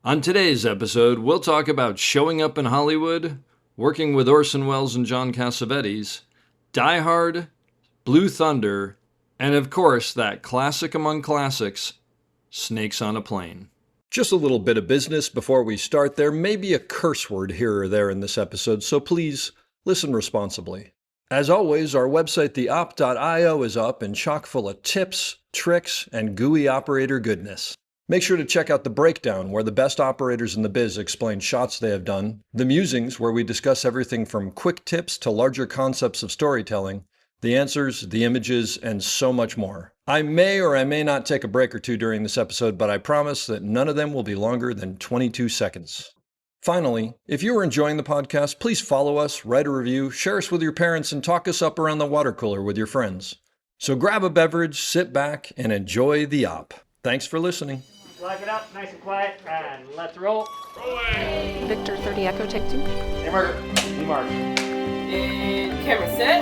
On today's episode, we'll talk about showing up in Hollywood, working with Orson Welles and John Cassavetes, Die Hard, Blue Thunder, and of course, that classic among classics, Snakes on a Plane. Just a little bit of business before we start. There may be a curse word here or there in this episode, so please listen responsibly. As always, our website, theop.io, is up and chock full of tips, tricks, and gooey operator goodness. Make sure to check out The Breakdown, where the best operators in the biz explain shots they have done, The Musings, where we discuss everything from quick tips to larger concepts of storytelling, the answers, the images, and so much more. I may or I may not take a break or two during this episode, but I promise that none of them will be longer than 22 seconds. Finally, if you are enjoying the podcast, please follow us, write a review, share us with your parents, and talk us up around the water cooler with your friends. So grab a beverage, sit back, and enjoy the op. Thanks for listening. Lock it up, nice and quiet, and let's roll. Rolling. Victor 30 Echo, take 2. Hey, Mark. Hey, Mark. And camera set.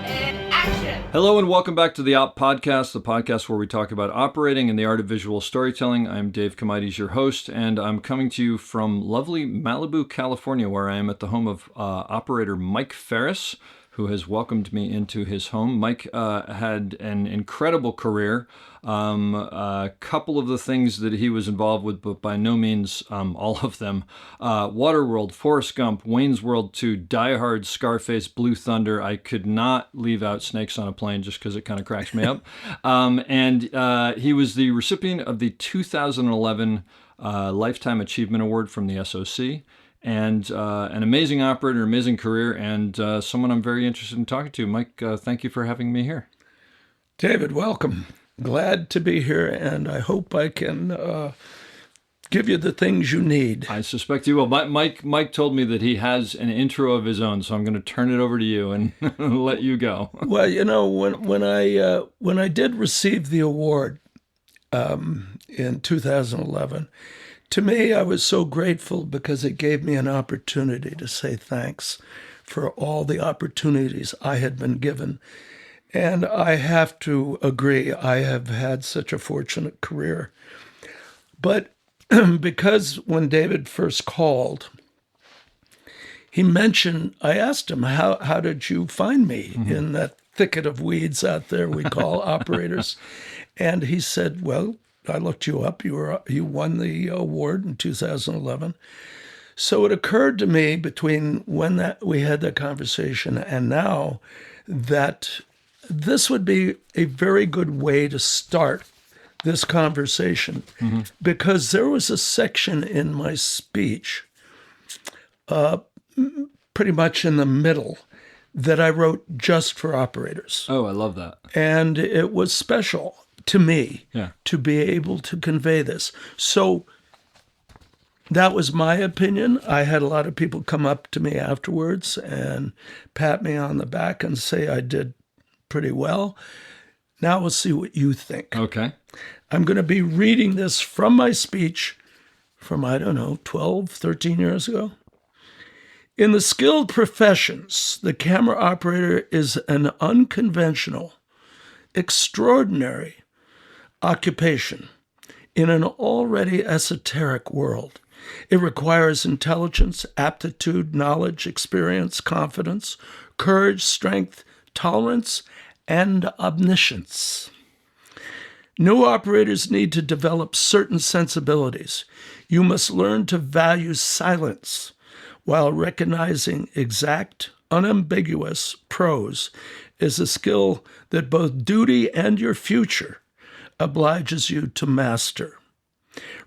And action. Hello and welcome back to the Op Podcast, the podcast where we talk about operating and the art of visual storytelling. I'm Dave Kamaides, your host, and I'm coming to you from lovely Malibu, California, where I am at the home of operator Mike Ferris, who has welcomed me into his home. Mike had an incredible career. A couple of the things that he was involved with, but by no means all of them. Waterworld, Forrest Gump, Wayne's World 2, Die Hard, Scarface, Blue Thunder. I could not leave out Snakes on a Plane just because it kind of cracks me up. And he was the recipient of the 2011 Lifetime Achievement Award from the SOC. And an amazing operator, amazing career, and someone I'm very interested in talking to. Mike, thank you for having me here. David, welcome. Glad to be here, and I hope I can give you the things you need. I suspect you will. Mike told me that he has an intro of his own, so I'm going to turn it over to you and let you go. Well, you know, when I did receive the award in 2011, to me, I was so grateful because it gave me an opportunity to say thanks for all the opportunities I had been given. And I have to agree, I have had such a fortunate career. But because when David first called, he mentioned, I asked him, how did you find me in that thicket of weeds out there we call operators? And he said, well, I looked you up. You won the award in 2011. So it occurred to me between when we had that conversation and now that this would be a very good way to start this conversation, because there was a section in my speech, pretty much in the middle, that I wrote just for operators. Oh, I love that. And it was special to me to be able to convey this. So that was my opinion. I had a lot of people come up to me afterwards and pat me on the back and say I did pretty well. Now we'll see what you think. Okay. I'm going to be reading this from my speech from, 12, 13 years ago. In the skilled professions, the camera operator is an unconventional, extraordinary occupation in an already esoteric world. It requires intelligence, aptitude, knowledge, experience, confidence, courage, strength, tolerance, and omniscience. New operators need to develop certain sensibilities. You must learn to value silence while recognizing exact, unambiguous prose is a skill that both duty and your future obliges you to master.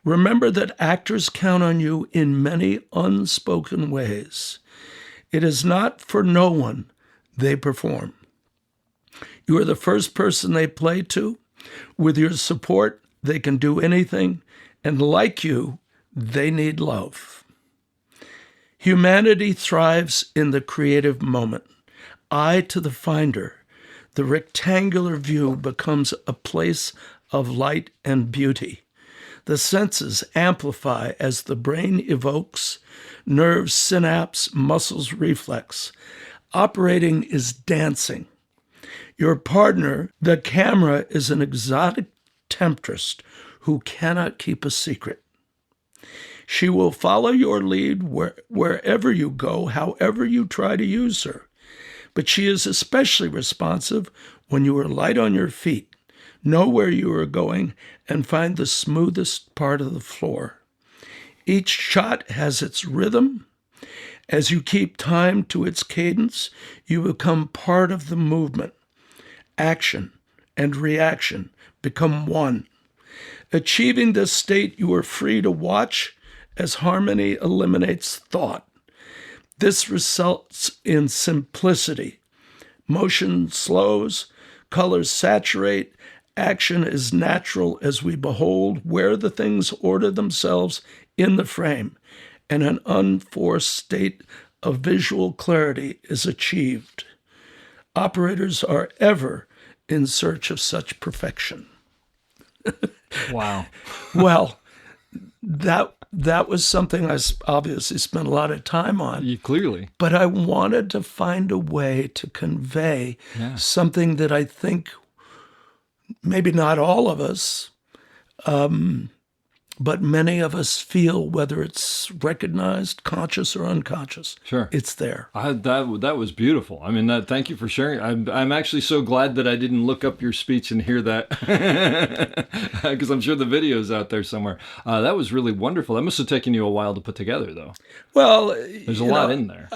Remember that actors count on you in many unspoken ways. It is not for no one they perform. You are the first person they play to. With your support, they can do anything, and like you, they need love. Humanity thrives in the creative moment. Eye to the finder, the rectangular view becomes a place of light and beauty. The senses amplify as the brain evokes, nerves synapse, muscles reflex. Operating is dancing. Your partner, the camera, is an exotic temptress who cannot keep a secret. She will follow your lead wherever you go, however you try to use her. But she is especially responsive when you are light on your feet, know where you are going, and find the smoothest part of the floor. Each shot has its rhythm. As you keep time to its cadence, you become part of the movement. Action and reaction become one. Achieving this state, you are free to watch as harmony eliminates thought. This results in simplicity. Motion slows, colors saturate, action is natural as we behold where the things order themselves in the frame, and an unforced state of visual clarity is achieved. Operators are ever in search of such perfection. Wow. Well, that was something I obviously spent a lot of time on. Clearly. But I wanted to find a way to convey something that I think maybe not all of us, but many of us feel, whether it's recognized, conscious or unconscious. Sure. It's there. That was beautiful. I mean, thank you for sharing. I'm actually so glad that I didn't look up your speech and hear that, because I'm sure the video's out there somewhere. That was really wonderful. That must have taken you a while to put together, though. Well, there's a lot in there.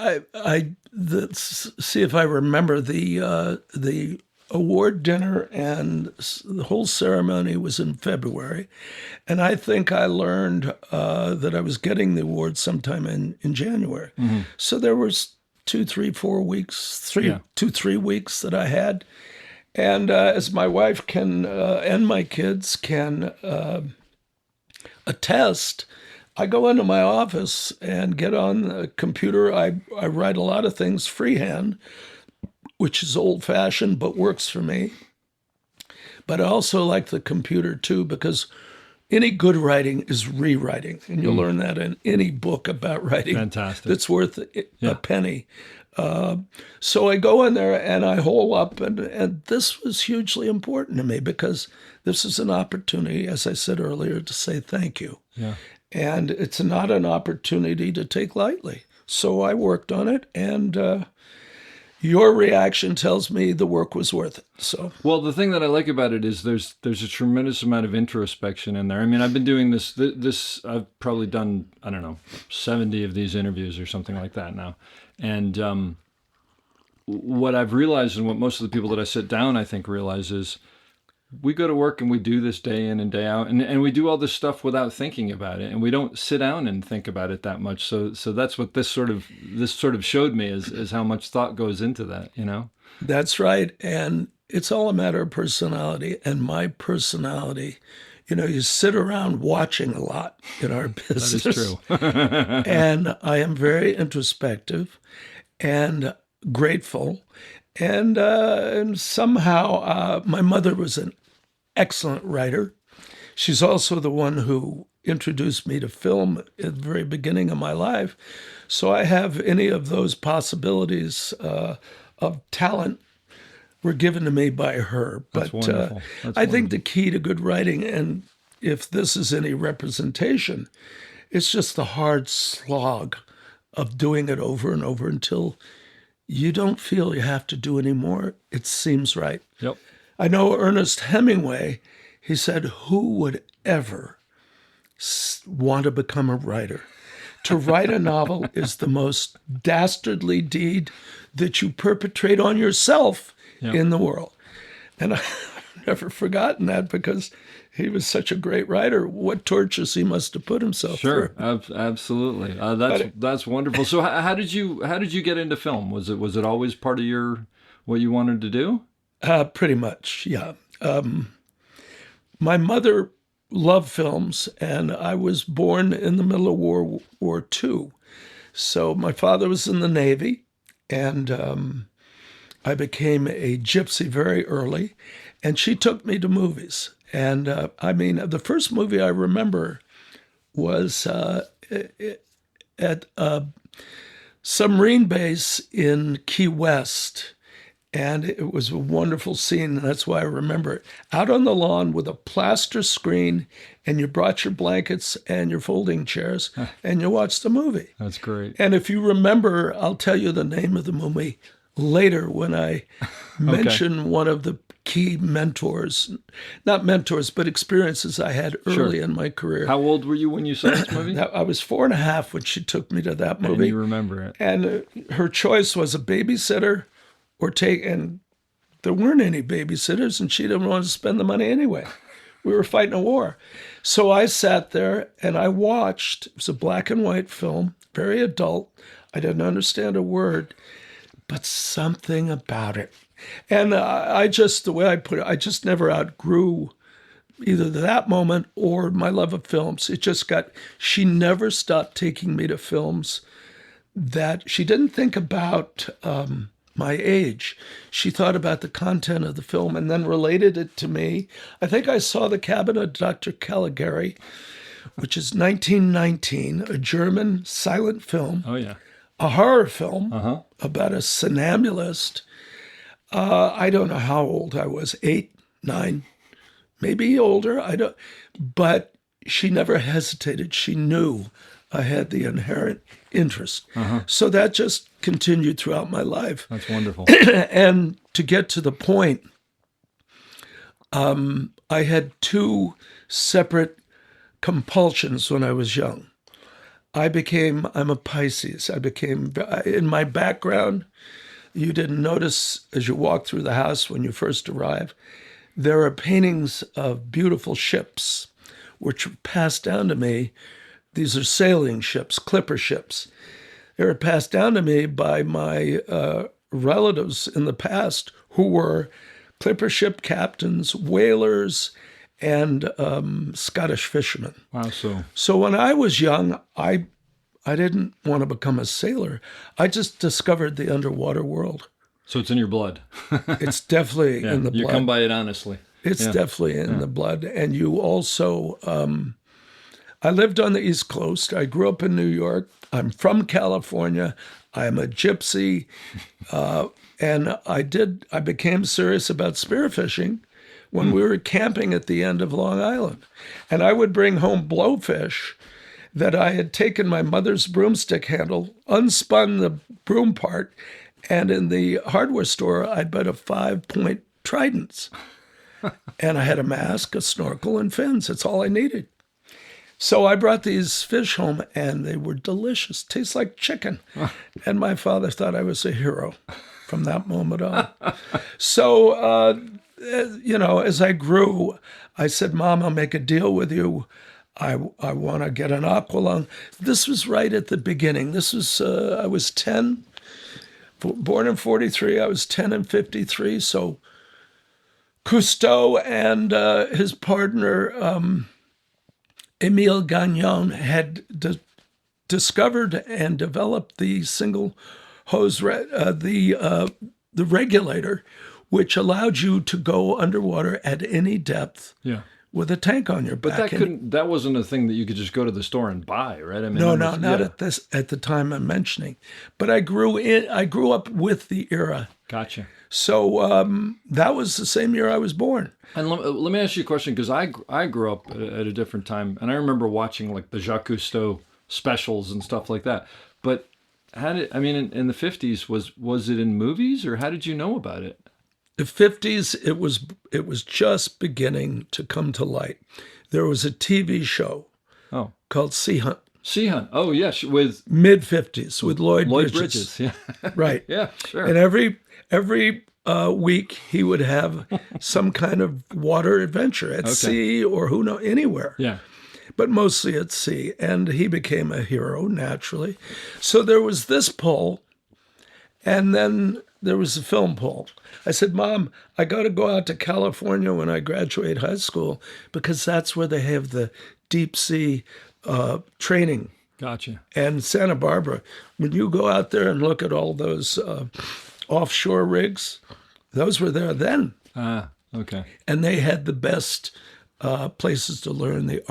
Let's see if I remember the award dinner and the whole ceremony was in February. And I think I learned that I was getting the award sometime in January. Mm-hmm. So there was 3 weeks that I had. And as my wife can and my kids can attest, I go into my office and get on the computer. I write a lot of things freehand, which is old-fashioned but works for me. But I also like the computer, too, because any good writing is rewriting. And you'll learn that in any book about writing. Fantastic. That's worth a penny. So I go in there and I hole up. And this was hugely important to me because this is an opportunity, as I said earlier, to say thank you. Yeah. And it's not an opportunity to take lightly. So I worked on it, and your reaction tells me the work was worth it. So, well, the thing that I like about it is there's a tremendous amount of introspection in there. I mean, I've been doing this. I've probably done, I don't know, 70 of these interviews or something like that now. And what I've realized, and what most of the people that I sit down, I think, realize is we go to work and we do this day in and day out, and we do all this stuff without thinking about it, and we don't sit down and think about it that much. So that's what this sort of showed me is how much thought goes into that, you know? That's right. And it's all a matter of personality. And my personality, you sit around watching a lot in our business. That is true. And I am very introspective and grateful. And somehow my mother was an excellent writer. She's also the one who introduced me to film at the very beginning of my life. So I have any of those possibilities of talent were given to me by her. That's wonderful. I think the key to good writing, and if this is any representation, it's just the hard slog of doing it over and over until you don't feel you have to do any more. It seems right. Yep. I know Ernest Hemingway, he said, who would ever want to become a writer? To write a novel is the most dastardly deed that you perpetrate on yourself in the world. And I've never forgotten that because he was such a great writer. What tortures he must have put himself through. Sure, absolutely. That's wonderful. So how did you get into film? Was it always part of what you wanted to do? Pretty much, yeah. My mother loved films, and I was born in the middle of World War II. So my father was in the Navy, and I became a gypsy very early, and she took me to movies. And the first movie I remember was at a submarine base in Key West. And it was a wonderful scene. And that's why I remember it. Out on the lawn with a plaster screen, and you brought your blankets and your folding chairs, and you watched the movie. That's great. And if you remember, I'll tell you the name of the movie later when I mention one of the key mentors, not mentors, but experiences I had early in my career. How old were you when you saw this movie? I was 4.5 when she took me to that movie. And you remember it. And her choice was a babysitter and there weren't any babysitters, and she didn't want to spend the money anyway. We were fighting a war. So I sat there and I watched. It was a black and white film, very adult. I didn't understand a word, but something about it. And the way I put it, I just never outgrew either that moment or my love of films. She never stopped taking me to films that she didn't think about my age. She thought about the content of the film and then related it to me. I think I saw The Cabinet of Dr. Caligari, which is 1919, a German silent film. Oh, yeah. A horror film about a somnambulist. I don't know how old I was, 8, 9, maybe older. But she never hesitated. She knew I had the inherent interest. So that just continued throughout my life. That's wonderful. And to get to the point, I had 2 separate compulsions when I was young. I'm a Pisces. In my background, you didn't notice as you walk through the house when you first arrive, there are paintings of beautiful ships, which were passed down to me. These are sailing ships, clipper ships. They were passed down to me by my relatives in the past who were clipper ship captains, whalers, and Scottish fishermen. Wow, So when I was young, I didn't want to become a sailor. I just discovered the underwater world. So it's in your blood. It's definitely in the blood. You come by it honestly. It's definitely in the blood. And you also, I lived on the East Coast. I grew up in New York. I'm from California. I'm a gypsy. And I became serious about spearfishing when we were camping at the end of Long Island. And I would bring home blowfish that I had taken my mother's broomstick handle, unspun the broom part, and in the hardware store, I'd bought a 5-point tridents. And I had a mask, a snorkel, and fins. That's all I needed. So I brought these fish home, and they were delicious. Tastes like chicken. And my father thought I was a hero from that moment on. So, as I grew, I said, Mom, I'll make a deal with you. I want to get an aqualung. This was right at the beginning. This was, I was 10, born in 43. I was 10 in 53. So Cousteau and his partner, Émile Gagnon, had discovered and developed the single hose, the regulator, which allowed you to go underwater at any depth. Yeah. With a tank on your back. But that wasn't a thing that you could just go to the store and buy, right? I mean, not at the time I'm mentioning. But I grew up with the era. Gotcha. So that was the same year I was born. And let me ask you a question, because I grew up at a different time, and I remember watching like the Jacques Cousteau specials and stuff like that. But in the 50s, was it in movies, or how did you know about it? The 50s, it was just beginning to come to light. There was a TV show called Sea Hunt. Sea Hunt. Oh, yes, with mid-50s with Lloyd Bridges. Yeah. Right. Yeah, sure. And every week he would have some kind of water adventure at sea or anywhere. Yeah. But mostly at sea. And he became a hero, naturally. So there was this poll, and then there was a film poll. I said, Mom, I got to go out to California when I graduate high school because that's where they have the deep sea training. Gotcha. And Santa Barbara, when you go out there and look at all those offshore rigs, those were there then. Okay. And they had the best places to learn the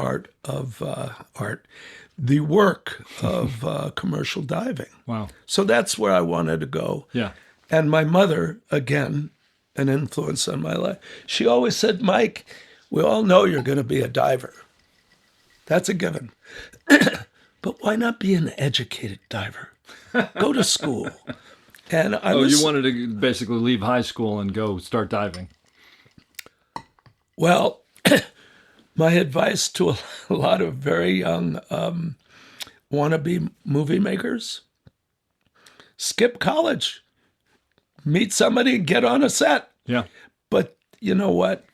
the work of commercial diving. Wow. So that's where I wanted to go. Yeah. And my mother, again, an influence on my life, she always said, Mike, we all know you're going to be a diver. That's a given. But why not be an educated diver? Go to school. And you wanted to basically leave high school and go start diving. Well, my advice to a lot of very young wannabe movie makers, skip college, meet somebody, get on a set. Yeah. But you know what?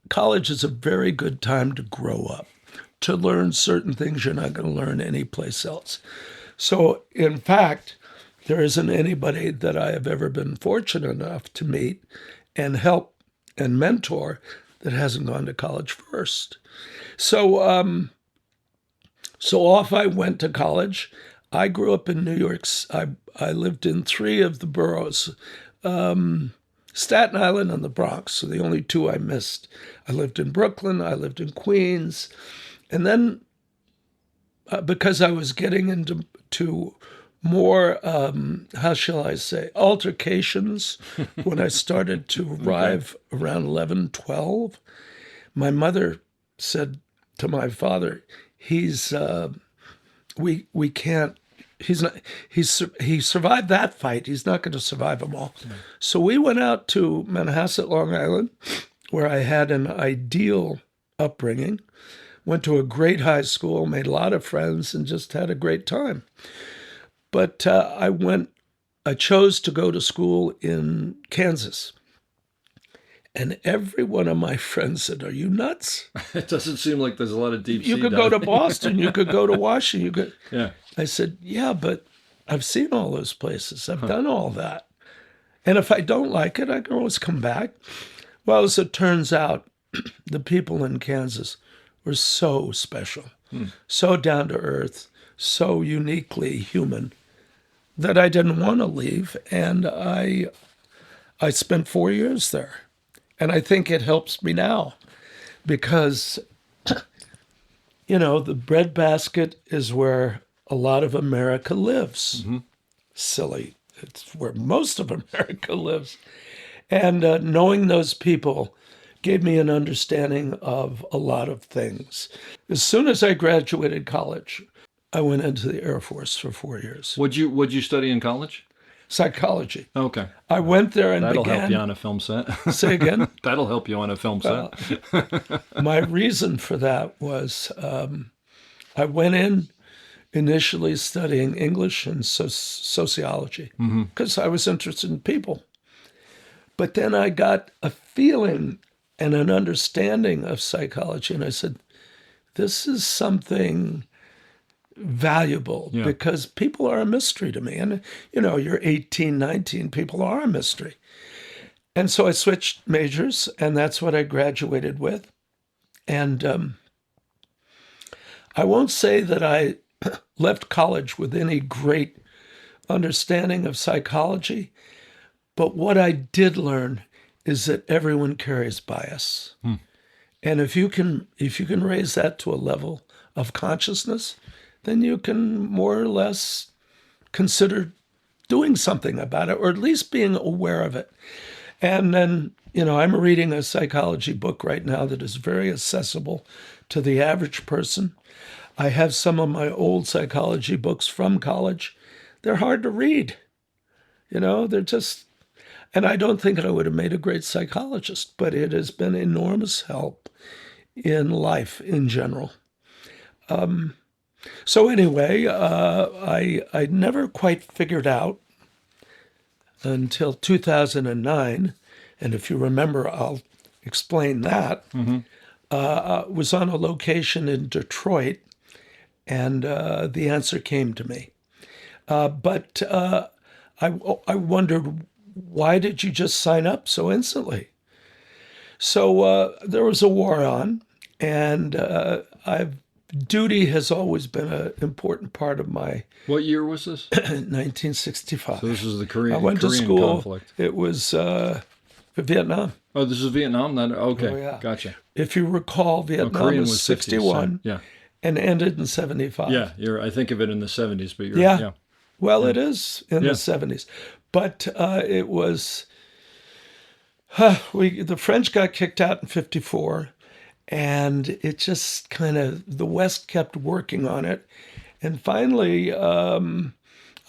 College is a very good time to grow up, to learn certain things you're not going to learn anyplace else. So, in fact, there isn't anybody that I have ever been fortunate enough to meet and help and mentor that hasn't gone to college first. So off I went to college. I grew up in New York. I lived in 3 of the boroughs, Staten Island and the Bronx, so the only 2 I missed. I lived in Brooklyn. I lived in Queens. And then because I was getting into more, how shall I say, altercations when I started to arrive around 11, 12. My mother said to my father, he survived that fight. He's not going to survive them all. Yeah. So we went out to Manhasset, Long Island, where I had an ideal upbringing, went to a great high school, made a lot of friends, and just had a great time. But I chose to go to school in Kansas. And every one of my friends said, "Are you nuts?" It doesn't seem like there's a lot of deep sea You could go to Boston. You could go to Washington. Yeah. I said, "Yeah, but I've seen all those places. I've done all that. And if I don't like it, I can always come back." Well, as it turns out, the people in Kansas were so special, so down to earth, so uniquely human that I didn't want to leave. And I spent 4 years there. And I think it helps me now because, the breadbasket is where a lot of America lives. Mm-hmm. Silly. It's where most of America lives. And knowing those people gave me an understanding of a lot of things. As soon as I graduated college, I went into the Air Force for 4 years. What'd you study in college? Psychology. Okay. I went there and That'll help you on a film set. Say again? That'll help you on a film set. My reason for that was I went in initially studying English and sociology because I was interested in people. But then I got a feeling and an understanding of psychology, and I said, this is something valuable because people are a mystery to me. And, you're 18, 19, people are a mystery. And so I switched majors, and that's what I graduated with. And I won't say that I left college with any great understanding of psychology, but what I did learn is that everyone carries bias. And if you can raise that to a level of consciousness, then you can more or less consider doing something about it, or at least being aware of it. And then, I'm reading a psychology book right now that is very accessible to the average person. I have some of my old psychology books from college. They're hard to read. They're just, and I don't think I would have made a great psychologist, but it has been enormous help in life in general. So anyway, I never quite figured out until 2009, and if you remember, I'll explain that, was on a location in Detroit, and the answer came to me. But I wondered, why did you just sign up so instantly? So there was a war on, and duty has always been an important part of my... What year was this? 1965. So this is the Korean I went to school. Conflict. It was Vietnam. Oh, this is Vietnam? Okay, Oh, yeah. Gotcha. If you recall, Vietnam Korean was 50s, 61 yeah. and ended in 75. Yeah, I think of it in the 70s, but Yeah. Well, it is in the 70s. But it was, the French got kicked out in 54, and it just kind of, the West kept working on it. And finally,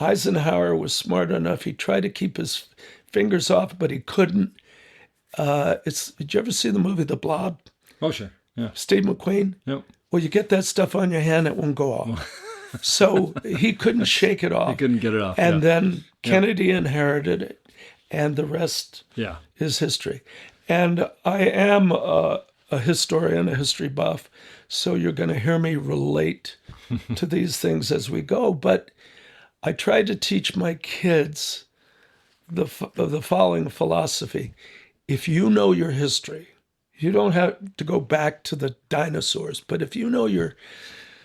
Eisenhower was smart enough. He tried to keep his fingers off, but he couldn't. Did you ever see the movie The Blob? Oh, sure. Yeah. Steve McQueen? Yep. Well, you get that stuff on your hand, it won't go off. So he couldn't shake it off. He couldn't get it off. And yeah. then Kennedy inherited it, and the rest Yeah. is history. And I am a historian, a history buff, so you're going to hear me relate to these things as we go. But I tried to teach my kids the following philosophy. If you know your history, you don't have to go back to the dinosaurs, but if you know your,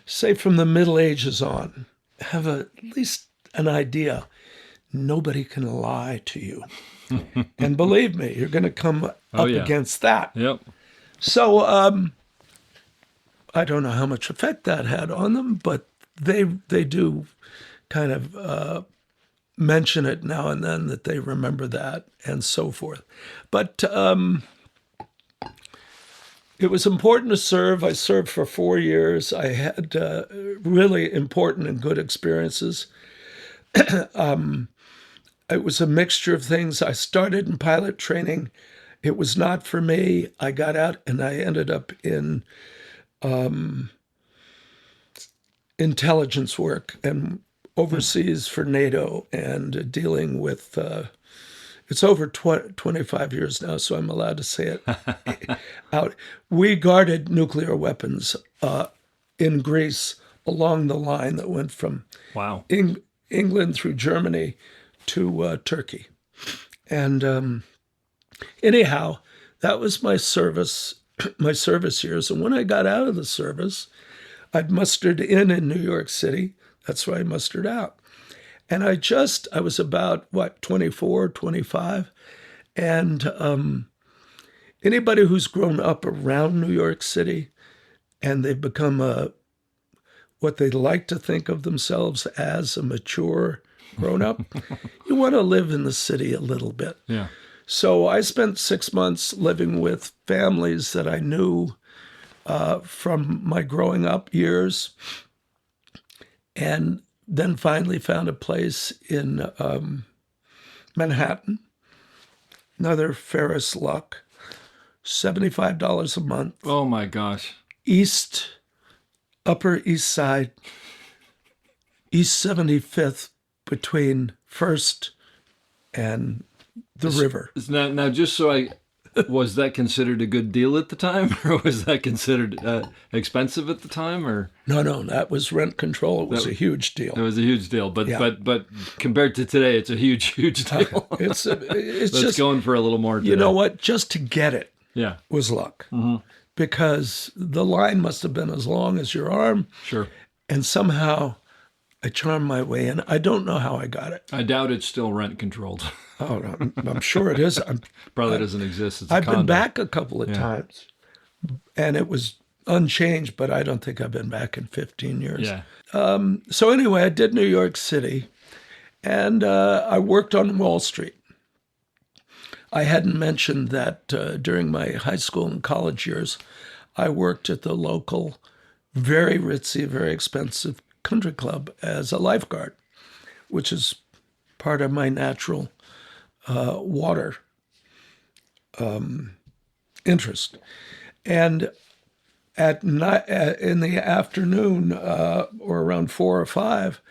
say from the Middle Ages on, have at least an idea, nobody can lie to you. And believe me, you're going to come up against that. Yep. So I don't know how much effect that had on them, but they do kind of mention it now and then, that they remember that and so forth. But it was important to serve. I served for 4 years. I had really important and good experiences. It was a mixture of things. I started in pilot training. It was not for me. I got out and I ended up in intelligence work and overseas for NATO and dealing with, it's over 25 years now, so I'm allowed to say it out. We guarded nuclear weapons in Greece along the line that went from England through Germany to Turkey. And anyhow, that was my service years. And when I got out of the service, I'd mustered in New York City. That's where I mustered out. And I was about, 24, 25. And anybody who's grown up around New York City and they've become what they like to think of themselves as a mature grown-up, you want to live in the city a little bit. Yeah. So I spent 6 months living with families that I knew from my growing up years, and then finally found a place in Manhattan, another Ferris luck, $75 a month. Oh my gosh. Upper East Side, East 75th, between First and the river. Now, just so was that considered a good deal at the time, or was that considered expensive at the time, or? No, that was rent control. It was a huge deal. It was a huge deal, but compared to today, it's a huge deal. It's That's just going for a little more today. You know what? Just to get it, was luck, because the line must have been as long as your arm. Sure. And somehow I charmed my way in. I don't know how I got it. I doubt it's still rent controlled. Oh, I'm sure it is. Probably doesn't exist. It's I've been back a couple of times, and it was unchanged, but I don't think I've been back in 15 years. Yeah. So anyway, I did New York City, and I worked on Wall Street. I hadn't mentioned that during my high school and college years, I worked at the local, very ritzy, very expensive country club as a lifeguard, which is part of my natural water interest. And at night, in the afternoon, or around 4 or 5,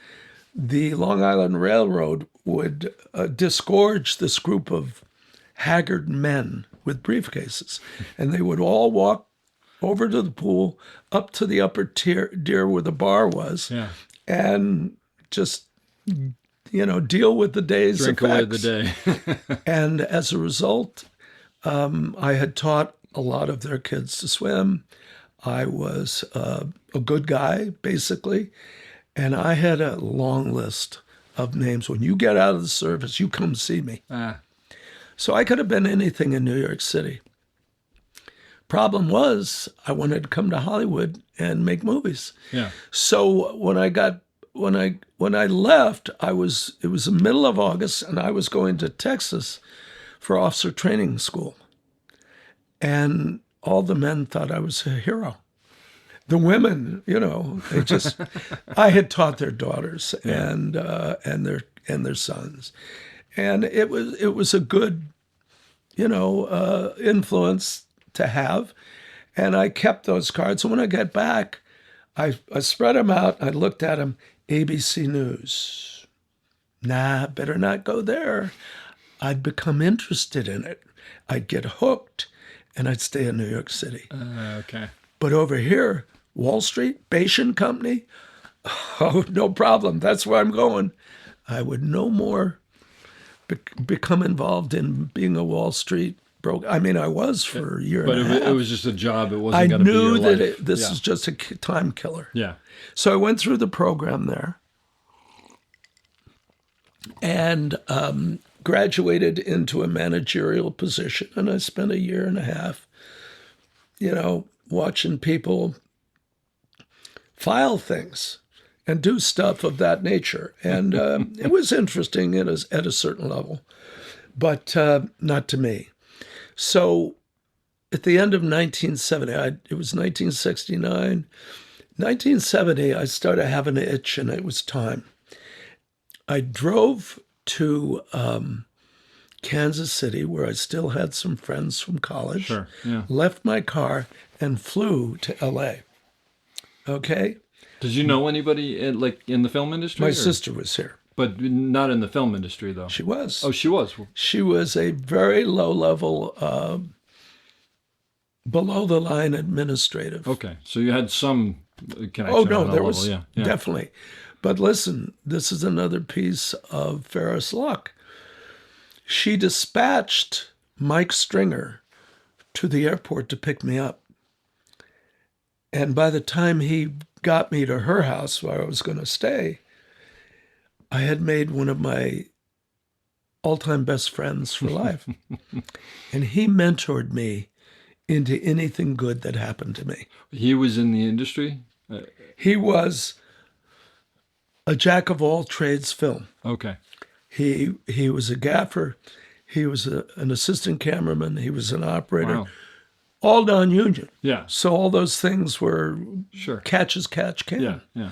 the Long Island Railroad would disgorge this group of haggard men with briefcases, and they would all walk over to the pool, up to the upper tier where the bar was, and just deal with the day's drink effects. away the day. And as a result, I had taught a lot of their kids to swim. I was a good guy, basically, and I had a long list of names. When you get out of the service, you come see me. So I could have been anything in New York City. Problem was, I wanted to come to Hollywood and make movies. Yeah. So when I got when I left, it was the middle of August, and I was going to Texas for officer training school, and all the men thought I was a hero. The women, they just I had taught their daughters and their sons, and it was a good influence to have, and I kept those cards. And when I got back, I spread them out. I looked at them. ABC News. Nah, better not go there. I'd become interested in it. I'd get hooked, and I'd stay in New York City. Okay. But over here, Wall Street, Bashan Company, oh, no problem. That's where I'm going. I would no more become involved in being a Wall Street broker. I mean, I was for a year and a half. But it was just a job. It wasn't going to be your life. I knew that this is just a time killer. Yeah. So I went through the program there and graduated into a managerial position. And I spent a year and a half, watching people file things and do stuff of that nature. And it was interesting at a certain level, but not to me. So at the end of 1970, it was 1969, 1970, I started having an itch, and it was time. I drove to Kansas City, where I still had some friends from college, Sure, yeah. Left my car, and flew to L.A. Okay? Did you know anybody in the film industry? My sister was here. But not in the film industry, though. She was. Oh, she was. She was a very low-level, below-the-line administrative. Okay, so you had some connection. Oh, no, on a there level. was Yeah. definitely. But listen, this is another piece of Ferris luck. She dispatched Mike Stringer to the airport to pick me up. And by the time he got me to her house where I was going to stay, I had made one of my all-time best friends for life. And he mentored me into anything good that happened to me. He was in the industry? He was a jack of all trades film. Okay. He was a gaffer. He was an assistant cameraman. He was an operator. Wow. All non-union. Yeah. So all those things were Sure. catch as catch can. Yeah, yeah.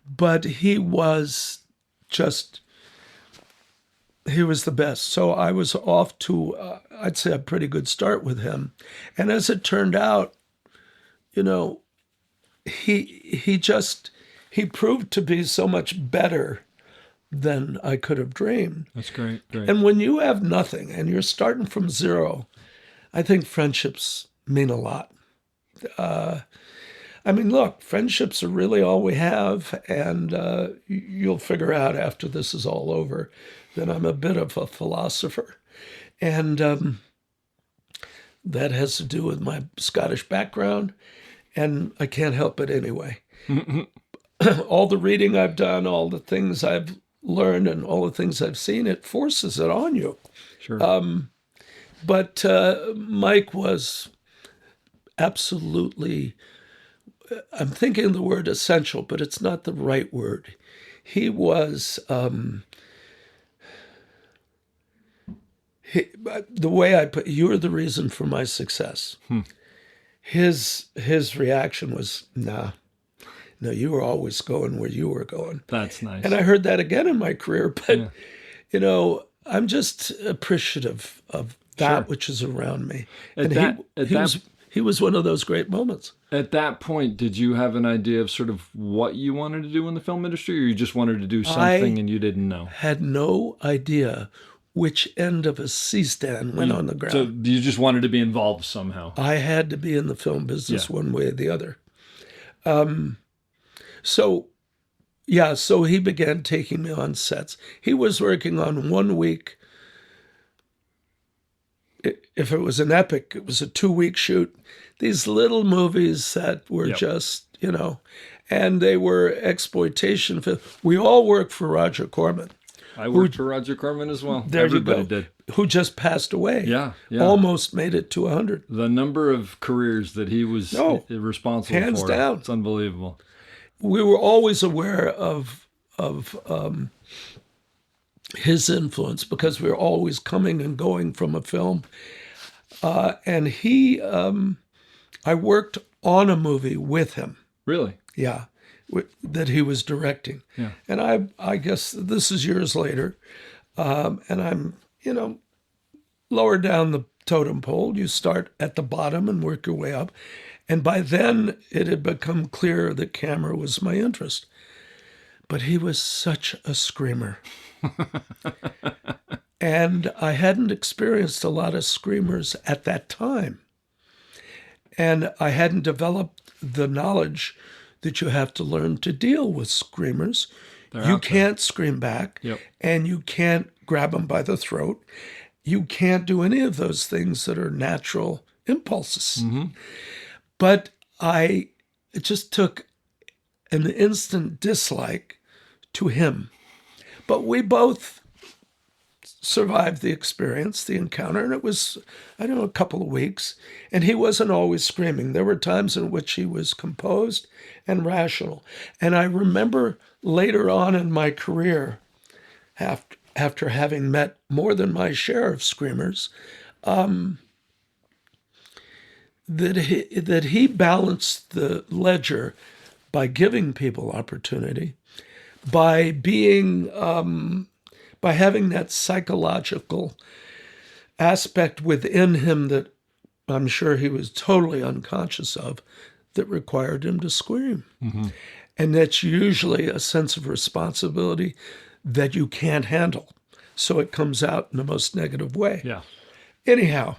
But he was he was the best. So I was off to, I'd say, a pretty good start with him. And as it turned out, he proved to be so much better than I could have dreamed. That's great. Great. And when you have nothing and you're starting from zero, I think friendships mean a lot. Look, friendships are really all we have, and you'll figure out after this is all over that I'm a bit of a philosopher. And that has to do with my Scottish background, and I can't help it anyway. All the reading I've done, all the things I've learned, and all the things I've seen, it forces it on you. Sure. But Mike was absolutely, I'm thinking the word essential, but it's not the right word. He was, the way I put, you're the reason for my success. His reaction was, nah. No, you were always going where you were going. That's nice. And I heard that again in my career, but, I'm just appreciative of that which is around me. He was one of those great moments. At that point, did you have an idea of sort of what you wanted to do in the film industry, or you just wanted to do something and you didn't know? Had no idea which end of a C-stand went on the ground. So you just wanted to be involved somehow? I had to be in the film business one way or the other. So he began taking me on sets. He was working on 1 week. If it was an epic, it was a 2-week shoot. These little movies that were just, and they were exploitation. We all worked for Roger Corman. I worked for Roger Corman as well. There Everybody you go. did. Who just passed away. Yeah. Almost made it to 100. The number of careers that he was responsible hands for. down. It's unbelievable. We were always aware of of his influence because we were always coming and going from a film. And I worked on a movie with him. Really? Yeah, that he was directing. Yeah. And I guess this is years later, and I'm, lower down the totem pole. You start at the bottom and work your way up. And by then, it had become clear that camera was my interest. But he was such a screamer. And I hadn't experienced a lot of screamers at that time. And I hadn't developed the knowledge that you have to learn to deal with screamers. You can't scream back, and you can't grab them by the throat. You can't do any of those things that are natural impulses. Mm-hmm. But it just took an instant dislike to him. But we both survived the experience, the encounter, and it was, a couple of weeks. And he wasn't always screaming. There were times in which he was composed and rational. And I remember later on in my career, after having met more than my share of screamers, that he balanced the ledger by giving people opportunity, by being by having that psychological aspect within him that I'm sure he was totally unconscious of, that required him to scream. Mm-hmm. And that's usually a sense of responsibility that you can't handle. So it comes out in the most negative way. Yeah. Anyhow,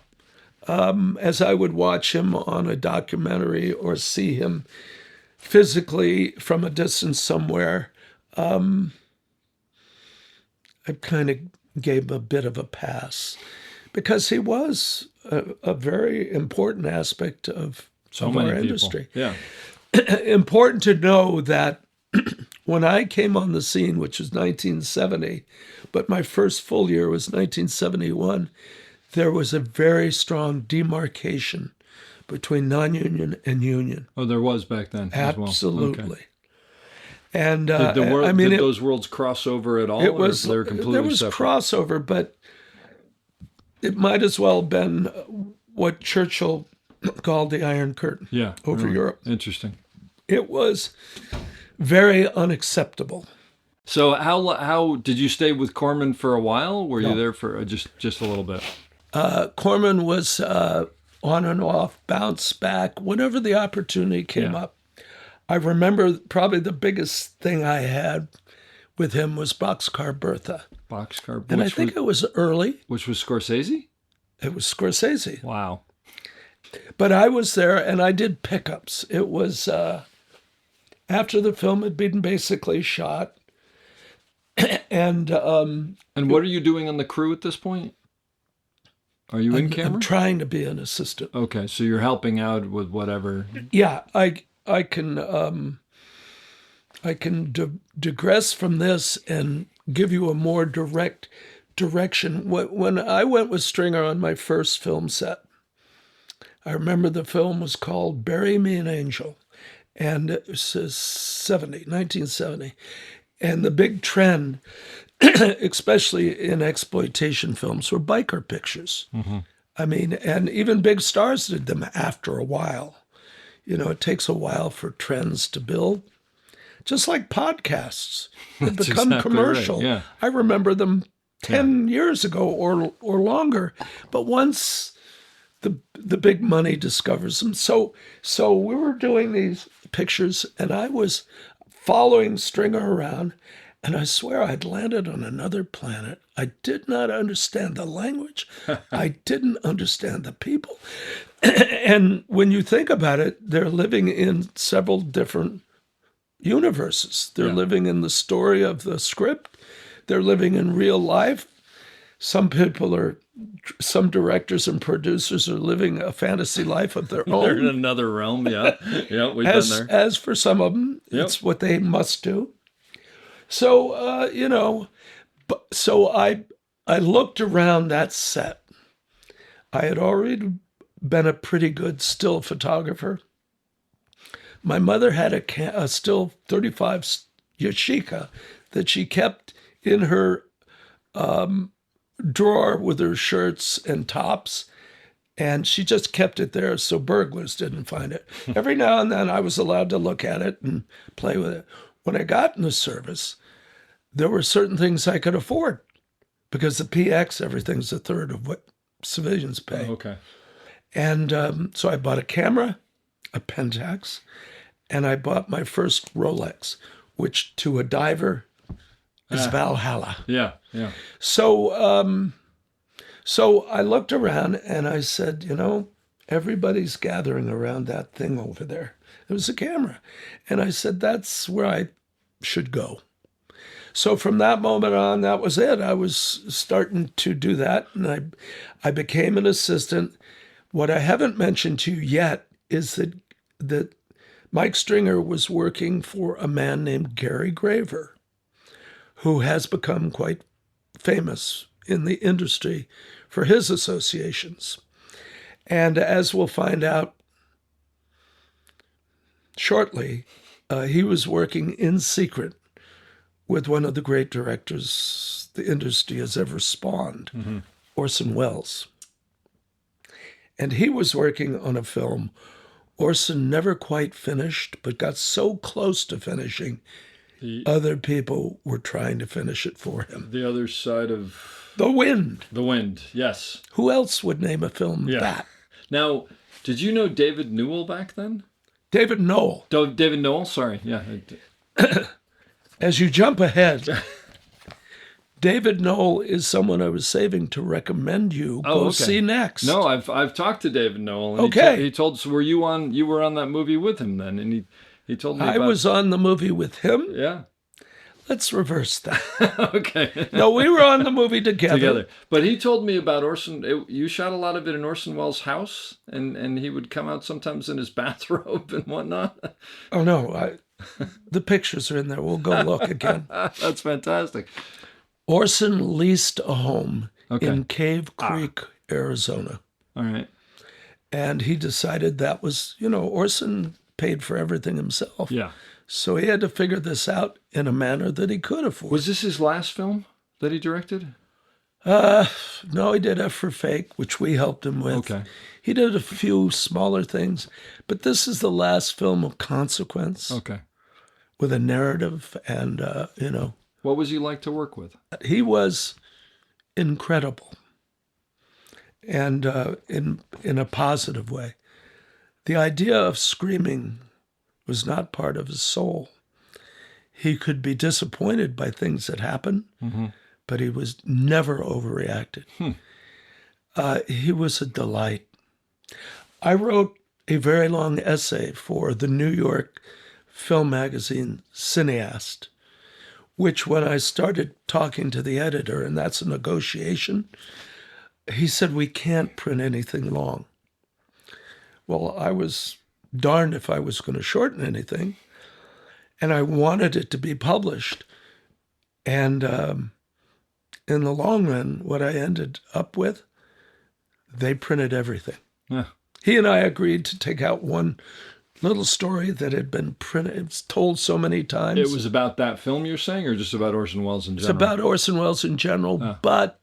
as I would watch him on a documentary or see him physically from a distance somewhere, I kind of gave a bit of a pass because he was a very important aspect of our industry. Yeah. Important to know that when I came on the scene, which was 1970, but my first full year was 1971, there was a very strong demarcation between non-union and union. Oh, there was back then Absolutely. as well. Okay. And did those worlds cross over at all? They were completely there was separate? crossover, but it might as well have been what Churchill called the Iron Curtain over Europe. Interesting. It was very unacceptable. So how did you stay with Corman for a while? Were you there for just a little bit? Corman was on and off, bounce back, whenever the opportunity came up. I remember probably the biggest thing I had with him was Boxcar Bertha. Boxcar Bertha. And I think it was early. Which was Scorsese? It was Scorsese. Wow. But I was there and I did pickups. It was after the film had been basically shot. And what are you doing on the crew at this point? Are you in camera? I'm trying to be an assistant. Okay, so you're helping out with whatever. Yeah, I can digress from this and give you a more direct direction. When I went with Stringer on my first film set, I remember the film was called Bury Me an Angel, and it was 1970. And the big trend, especially in exploitation films, were biker pictures. Mm-hmm. I mean, and even big stars did them after a while. It takes a while for trends to build. Just like podcasts. They become exactly commercial. Right. Yeah. I remember them 10 years ago or longer. But once the big money discovers them. So we were doing these pictures, and I was following Stringer around, and I swear I'd landed on another planet. I did not understand the language. I didn't understand the people. And when you think about it, they're living in several different universes. They're living in the story of the script. They're living in real life. Some directors and producers are living a fantasy life of their own. They're in another realm, yeah. Yeah, we've been there. As for some of them, it's what they must do. So, so I looked around that set. I had already been a pretty good still photographer. My mother had a still 35 Yashica that she kept in her drawer with her shirts and tops, and she just kept it there so burglars didn't find it. Every now and then I was allowed to look at it and play with it. When I got in the service, there were certain things I could afford because the PX, everything's a third of what civilians pay. Oh, okay. And so I bought a camera, a Pentax, and I bought my first Rolex, which to a diver is Valhalla. Yeah, yeah. So I looked around and I said, everybody's gathering around that thing over there. It was a camera. And I said, that's where I should go. So from that moment on, that was it. I was starting to do that, and I became an assistant. What I haven't mentioned to you yet is that Mike Stringer was working for a man named Gary Graver, who has become quite famous in the industry for his associations. And as we'll find out shortly, he was working in secret with one of the great directors the industry has ever spawned, Orson Welles. And he was working on a film Orson never quite finished, but got so close to finishing, other people were trying to finish it for him. The Other Side of... The Wind. The Wind, yes. Who else would name a film that? Now, did you know David Newell back then? David Noel. David Nowell, sorry, yeah. As you jump ahead, David Noel is someone I was saving to recommend you go see next. No, I've talked to David Noel. And okay. He told us, you were on that movie with him then, and he told me I was on the movie with him? Yeah. Let's reverse that. Okay. No, we were on the movie together. But he told me about Orson. You shot a lot of it in Orson Welles' house, and he would come out sometimes in his bathrobe and whatnot. Oh, no. The pictures are in there. We'll go look again. That's fantastic. Orson leased a home in Cave Creek, Arizona. All right. And he decided that was, Orson paid for everything himself. Yeah. So he had to figure this out in a manner that he could afford. Was this his last film that he directed? No, he did F for Fake, which we helped him with. Okay. He did a few smaller things, but this is the last film of consequence. Okay. With a narrative and, What was he like to work with? He was incredible. And in a positive way. The idea of screaming was not part of his soul. He could be disappointed by things that happened, but he was never overreacted. He was a delight. I wrote a very long essay for the New York film magazine Cineast, which when I started talking to the editor, and that's a negotiation, he said, we can't print anything long. Well, I was darned if I was going to shorten anything, and I wanted it to be published. And in the long run, what I ended up with, they printed everything. Yeah. He and I agreed to take out one little story that had been printed. It's told so many times. It was about that film you're saying, or just about Orson Welles in general? It's about Orson Welles in general, but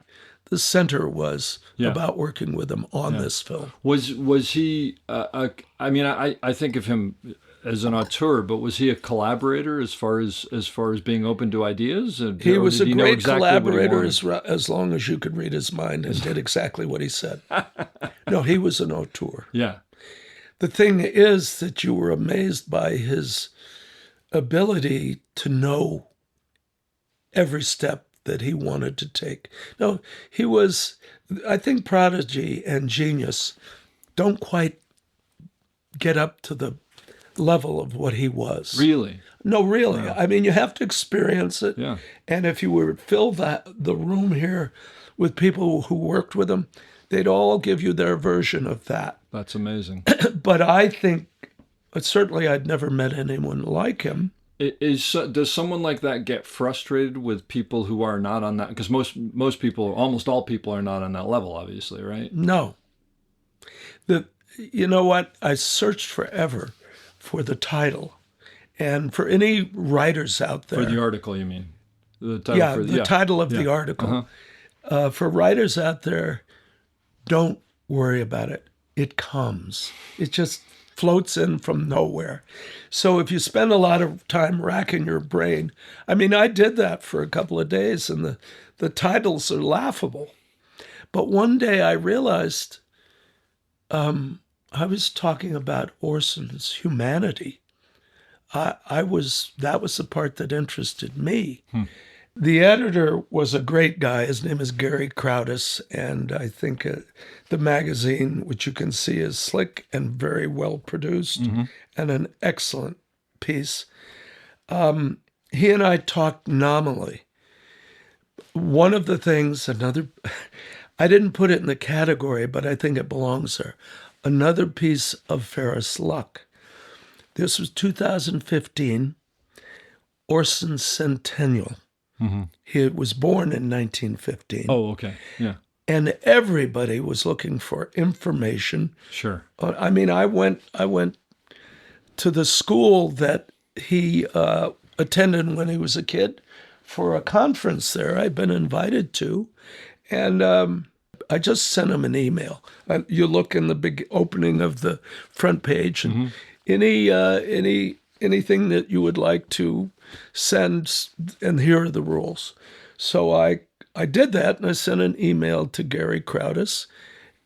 the center was about working with him on this film. Was he? I think of him as an auteur, but was he a collaborator as far as being open to ideas? He was a great collaborator as long as you could read his mind and did exactly what he said. No, he was an auteur. Yeah. The thing is that you were amazed by his ability to know every step that he wanted to take. No, he was, I think prodigy and genius don't quite get up to the level of what he was. Really? No, really. Wow. I mean, you have to experience it. Yeah. And if you were to fill the room here with people who worked with him, they'd all give you their version of that. That's amazing. But I think, certainly I'd never met anyone like him. Does someone like that get frustrated with people who are not on that? Because most people, almost all people are not on that level, obviously, right? No. You know what? I searched forever for the title. And for any writers out there. For the article, you mean? The title Yeah, for the title of the article. For writers out there, don't worry about it. It comes. It just floats in from nowhere. So if you spend a lot of time racking your brain, I mean, I did that for a couple of days, and the titles are laughable. But one day I realized I was talking about Orson's humanity. That was the part that interested me. The editor was a great guy. His name is Gary Crowdis, and I think the magazine, which you can see is slick and very well produced, and an excellent piece. He and I talked nominally. One of the things, I didn't put it in the category, but I think it belongs there. Another piece of Ferris luck. This was 2015, Orson's centennial. He was born in 1915. Oh, okay. Yeah. And everybody was looking for information. Sure. I mean, I went to the school that he attended when he was a kid for a conference there I'd been invited to. And I just sent him an email. You look in the big opening of the front page, and anything that you would like to send, and here are the rules. So I did that, and I sent an email to Gary Crowdis.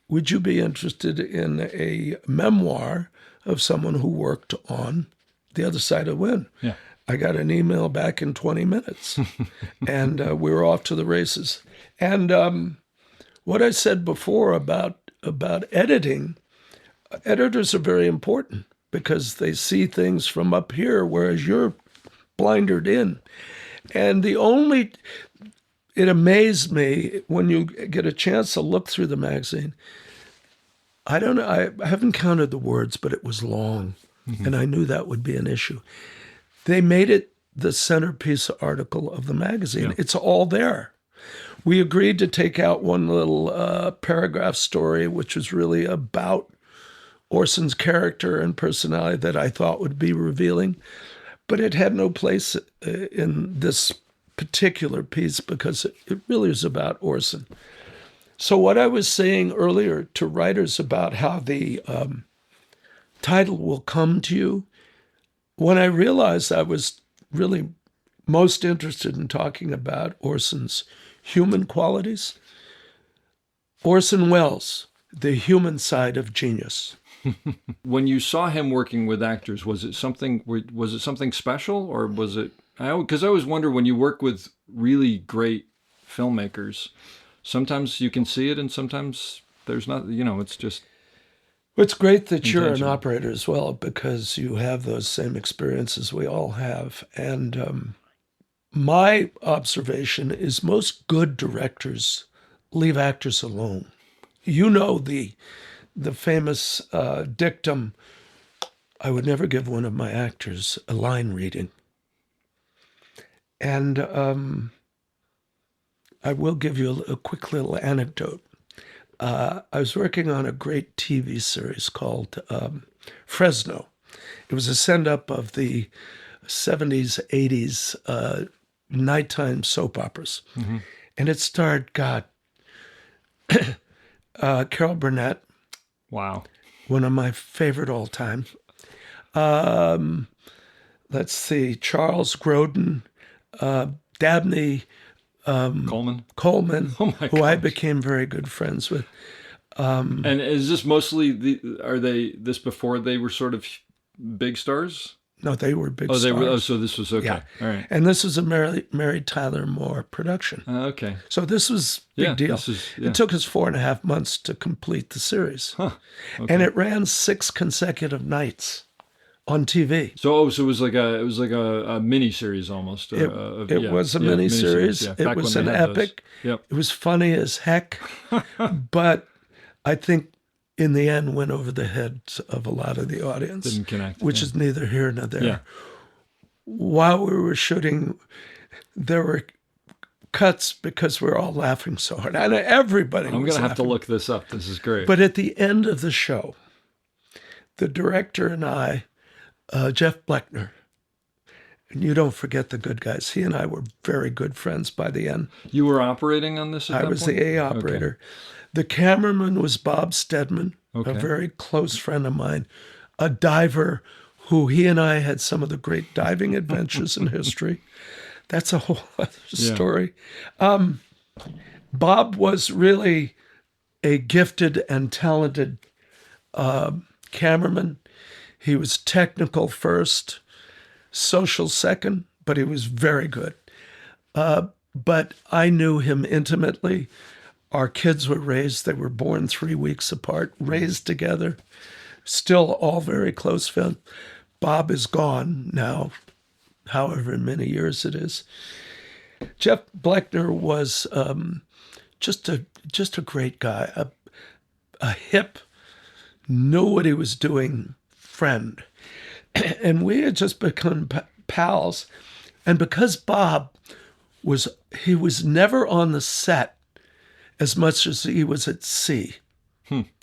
Would you be interested in a memoir of someone who worked on The Other Side of the Wind? Yeah. I got an email back in 20 minutes, and we were off to the races. And what I said before about editing, editors are very important because they see things from up here, whereas you're blindered in. And it amazed me when you get a chance to look through the magazine. I don't know, I haven't counted the words, but it was long, and I knew that would be an issue. They made it the centerpiece article of the magazine. Yeah. It's all there. We agreed to take out one little paragraph story, which was really about Orson's character and personality that I thought would be revealing. But it had no place in this particular piece because it really is about Orson. So what I was saying earlier to writers about how the title will come to you, when I realized I was really most interested in talking about Orson's human qualities, Orson Welles, the human side of genius. When you saw him working with actors, was it something special, or was it? Because I always wonder when you work with really great filmmakers, sometimes you can see it, and sometimes there's not. It's just. It's great that you're an operator as well, because you have those same experiences we all have. And my observation is most good directors leave actors alone. You know the famous dictum, I would never give one of my actors a line reading. And I will give you a quick little anecdote. I was working on a great TV series called Fresno. It was a send-up of the 70s, 80s nighttime soap operas. And it starred, Carol Burnett. Wow. One of my favorite all time. Let's see, Charles Grodin, Dabney Coleman, who I became very good friends with. And is this mostly this before they were sort of big stars? No, they were big stars. So this was okay. Yeah. All right. And this was a Mary Tyler Moore production. Okay. So this was big deal. It took us 4.5 months to complete the series. Huh. Okay. And it ran 6 consecutive nights on TV. So it was like a mini series almost. It was a mini series. Yeah. It was an epic. Yep. It was funny as heck, but I think in the end went over the heads of a lot of the audience. Didn't connect. Which is neither here nor there. Yeah. While we were shooting, there were cuts because we were all laughing so hard. And everybody was I'm going to have to laughing. look this up. This is great. But at the end of the show, the director and I, Jeff Bleckner, And you don't forget the good guys. He and I were very good friends by the end. You were operating on this at I that was point? the A operator. The cameraman was Bob Stedman, Okay. a very close friend of mine, a diver who he and I had some of the great diving adventures in history. That's a whole other story. Bob was really a gifted and talented cameraman. He was technical first, social second, but he was very good. But I knew him intimately. Our kids were raised, they were born 3 weeks apart, raised together, still all very close friends. Bob is gone now, however many years it is. Jeff Bleckner was just a great guy, a hip, knew what he was doing friend. And we had just become pals. And because Bob was never on the set as much as he was at sea.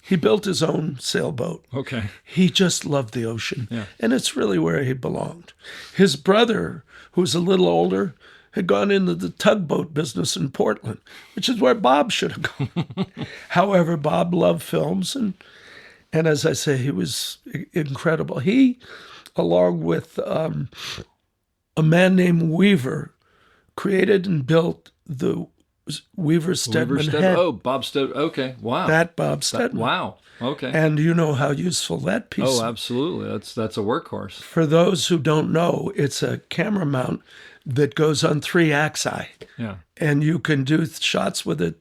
He built his own sailboat. Okay. He just loved the ocean. Yeah. And it's really where he belonged. His brother, who's a little older, had gone into the tugboat business in Portland, which is where Bob should have gone. However, Bob loved films, and as I say, he was incredible. He, along with a man named Weaver, created and built the Weaver Stedman head. Oh, Bob Stedman. Okay. Wow. That Bob Stedman. Wow. Okay. And you know how useful that piece Oh, absolutely. That's a workhorse. For those who don't know, it's a camera mount that goes on 3 axi. Yeah. And you can do shots with it.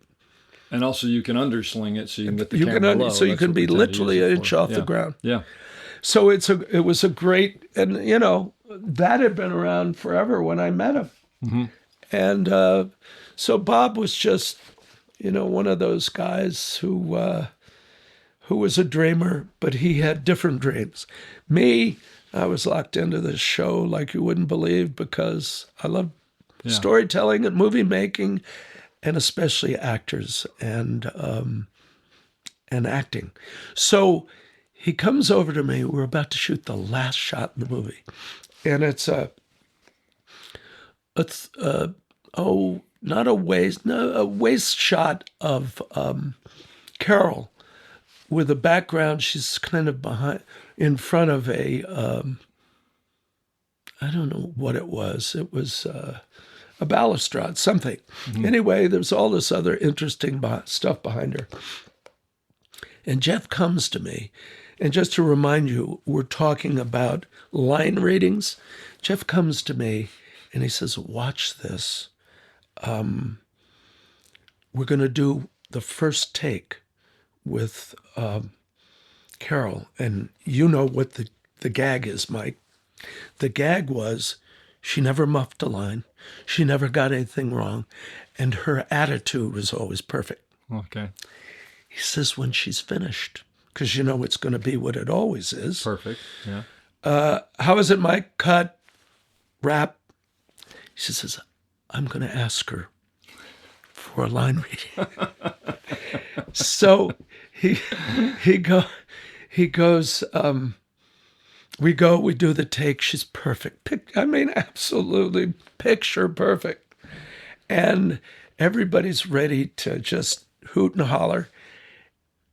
And also you can undersling it so you can get the camera low. So you can be literally an inch off the ground. Yeah. So it was a great, and that had been around forever when I met him. Mm-hmm. And so Bob was just, one of those guys who was a dreamer, but he had different dreams. Me, I was locked into this show like you wouldn't believe because I love storytelling and movie making, and especially actors and acting. So he comes over to me. We're about to shoot the last shot in the movie, and it's a waist shot of Carol with a background. She's kind of in front of a, I don't know what it was. It was a balustrade, something. Mm-hmm. Anyway, there's all this other interesting stuff behind her. And Jeff comes to me, and just to remind you, we're talking about line readings. Jeff comes to me, and he says, watch this. We're going to do the first take with Carol. And you know what the gag is, Mike. The gag was she never muffed a line. She never got anything wrong. And her attitude was always perfect. Okay. He says, when she's finished, because it's going to be what it always is. Perfect, yeah. How is it, Mike? Cut, wrap. She says, I'm going to ask her for a line reading. So he goes, we do the take. She's perfect. Absolutely picture perfect. And everybody's ready to just hoot and holler.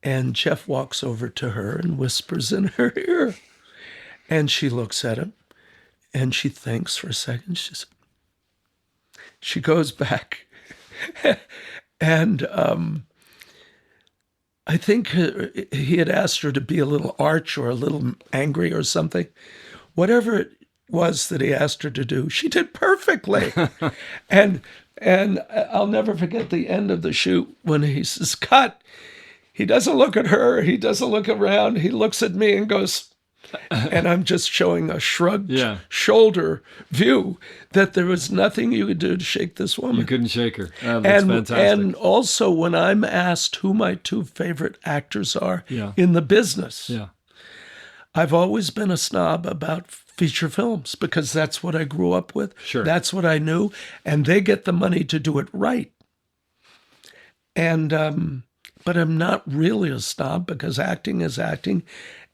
And Jeff walks over to her and whispers in her ear. And she looks at him and she thinks for a second. She goes back. And I think he had asked her to be a little arch or a little angry or something. Whatever it was that he asked her to do, she did perfectly. And I'll never forget the end of the shoot when he says, cut. He doesn't look at her. He doesn't look around. He looks at me and goes, and I'm just showing a shrugged shoulder view that there was nothing you could do to shake this woman. You couldn't shake her. That's fantastic. And also when I'm asked who my 2 favorite actors are in the business, I've always been a snob about feature films because that's what I grew up with. Sure. That's what I knew. And they get the money to do it right. And, but I'm not really a snob because acting is acting.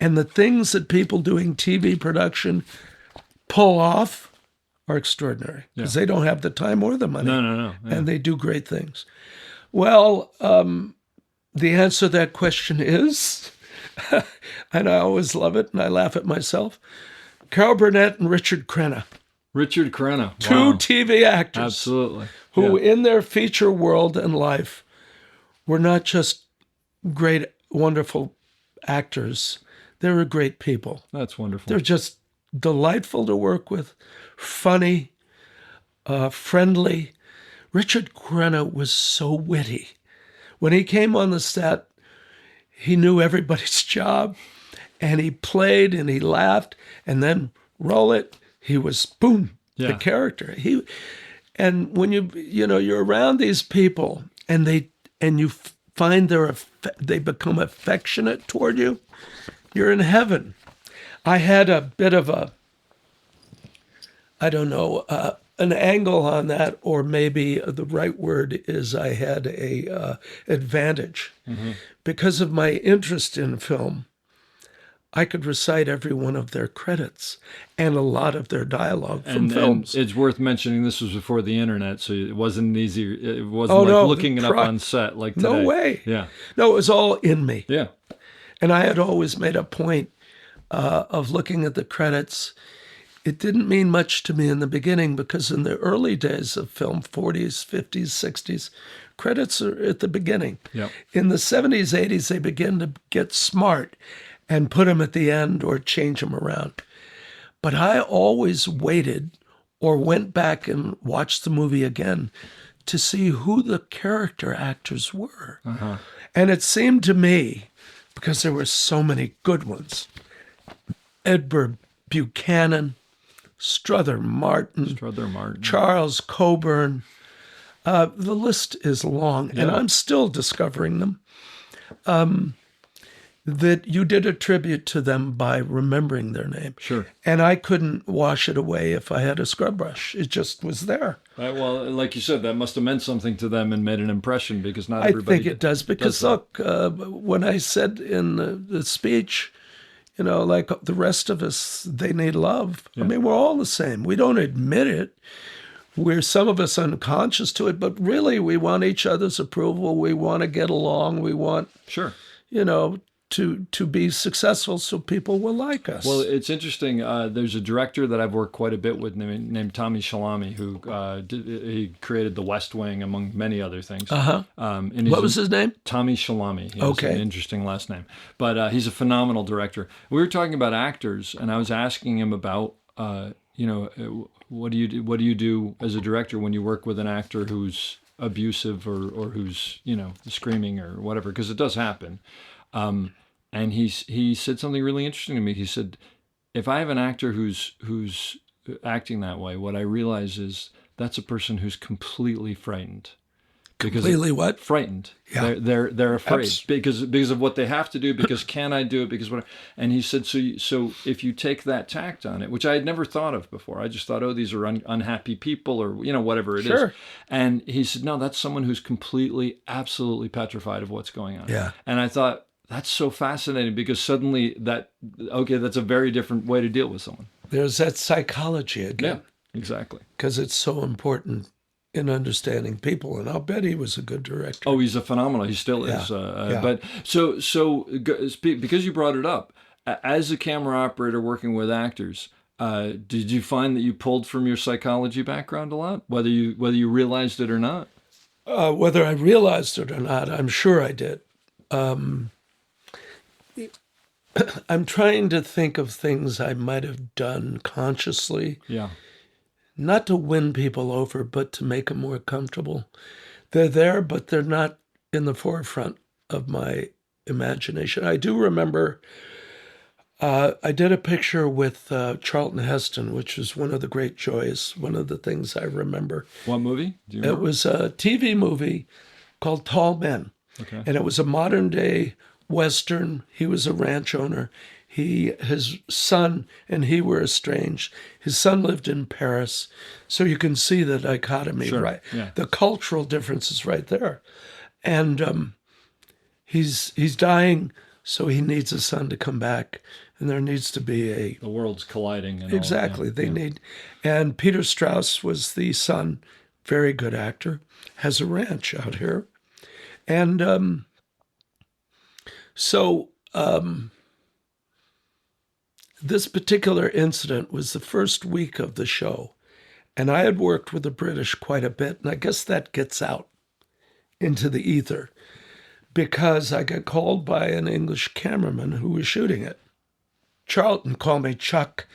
And the things that people doing TV production pull off are extraordinary because they don't have the time or the money. No. Yeah. And they do great things. Well, the answer to that question is, and I always love it and I laugh at myself, Carol Burnett and Richard Crenna. Richard Crenna. Two Wow. TV actors. Absolutely. Who in their feature world and life were not just great, wonderful actors. They were great people. That's wonderful. They're just delightful to work with, funny, friendly. Richard Crenna was so witty. When he came on the set, he knew everybody's job, and he played and he laughed, and then roll it, he was boom, the character. And when you're around these people and you find they become affectionate toward you, you're in heaven. I had a bit of an angle on that, or maybe the right word is I had a advantage. Because of my interest in film. I could recite every one of their credits and a lot of their dialogue from films. And it's worth mentioning this was before the internet, so it wasn't easy. It wasn't looking it up on set like today. No way. Yeah. No, it was all in me. Yeah. And I had always made a point of looking at the credits. It didn't mean much to me in the beginning because in the early days of film, 40s, 50s, 60s, credits are at the beginning. Yep. In the 70s, 80s, they began to get smart and put them at the end or change them around. But I always waited or went back and watched the movie again to see who the character actors were. And it seemed to me, because there were so many good ones, Edward Buchanan, Strother Martin, Charles Coburn. The list is long, and I'm still discovering them. That you did a tribute to them by remembering their name. Sure. And I couldn't wash it away if I had a scrub brush. It just was there. Well, like you said, that must have meant something to them and made an impression because not everybody. I think it does because look, when I said in the speech, like the rest of us, they need love. I mean, we're all the same. We don't admit it. We're some of us unconscious to it, but really we want each other's approval. We want to get along. We want, to be successful so people will like us. Well, it's interesting. There's a director that I've worked quite a bit with named Tommy Shalami, who he created The West Wing, among many other things. What was his name? Tommy Shalami. He has an interesting last name. But he's a phenomenal director. We were talking about actors, and I was asking him about, what do you do as a director when you work with an actor who's abusive or who's, screaming or whatever, because it does happen. And he said something really interesting to me. He said, if I have an actor who's acting that way, what I realize is that's a person who's completely frightened. Completely what? Frightened. Yeah. They're afraid because of what they have to do. Because can I do it? Because what? And he said, so if you take that tact on it, which I had never thought of before, I just thought, oh, these are unhappy people or whatever it is. And he said, no, that's someone who's completely, absolutely petrified of what's going on. Yeah. And I thought that's so fascinating because suddenly that's a very different way to deal with someone. There's that psychology again. Yeah, exactly. Because it's so important in understanding people, and I'll bet he was a good director. Oh, he's a phenomenal. He still is. But so because you brought it up, as a camera operator working with actors, did you find that you pulled from your psychology background a lot, whether you realized it or not? Whether I realized it or not, I'm sure I did. I'm trying to think of things I might have done consciously. Yeah. Not to win people over, but to make them more comfortable. They're there, but they're not in the forefront of my imagination. I do remember I did a picture with Charlton Heston, which was one of the great joys, one of the things I remember. What movie? Do you remember? It was a TV movie called Tall Men. Okay. And it was a modern-day Western. He was a ranch owner. His son and he were estranged. His son lived in Paris. So you can see the dichotomy, right? Yeah. The cultural difference is right there. And he's dying, so he needs his son to come back. and there needs to be The world's colliding. And exactly. All, They need, and Peter Strauss was the son, very good actor, has a ranch out here, and so this particular incident was the first week of the show, and I had worked with the British quite a bit, and I guess that gets out into the ether because I got called by an English cameraman who was shooting it. Charlton called me Chuck.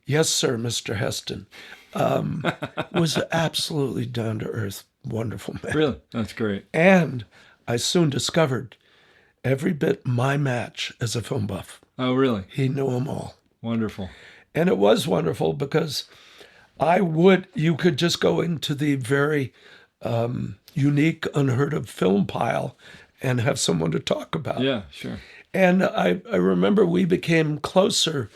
Yes, sir, Mr. Heston. Was absolutely down-to-earth, wonderful man. Really? That's great. And I soon discovered every bit my match as a film buff. Oh, really? He knew them all. Wonderful. And it was wonderful because you could just go into the very unique, unheard of film pile and have someone to talk about. Yeah, sure. And I remember we became closer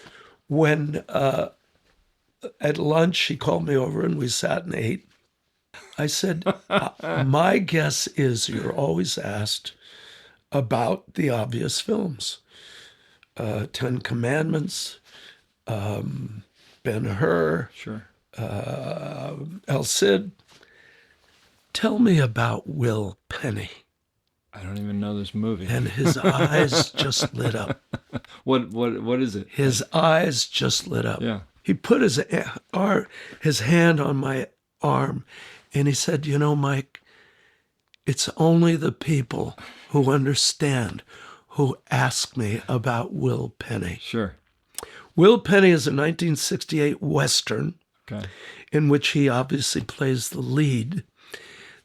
when at lunch he called me over and we sat and ate. I said, my guess is you're always asked about the obvious films. 10 Commandments, Ben-Hur, Sure. El Cid. Tell me about Will Penny. I don't even know this movie. And his eyes just lit up. What is it? His eyes just lit up. Yeah. He put his hand on my arm and he said, you know, Mike, it's only the people who understand who ask me about Will Penny. Sure. Will Penny is a 1968 Western Okay. in which he obviously plays the lead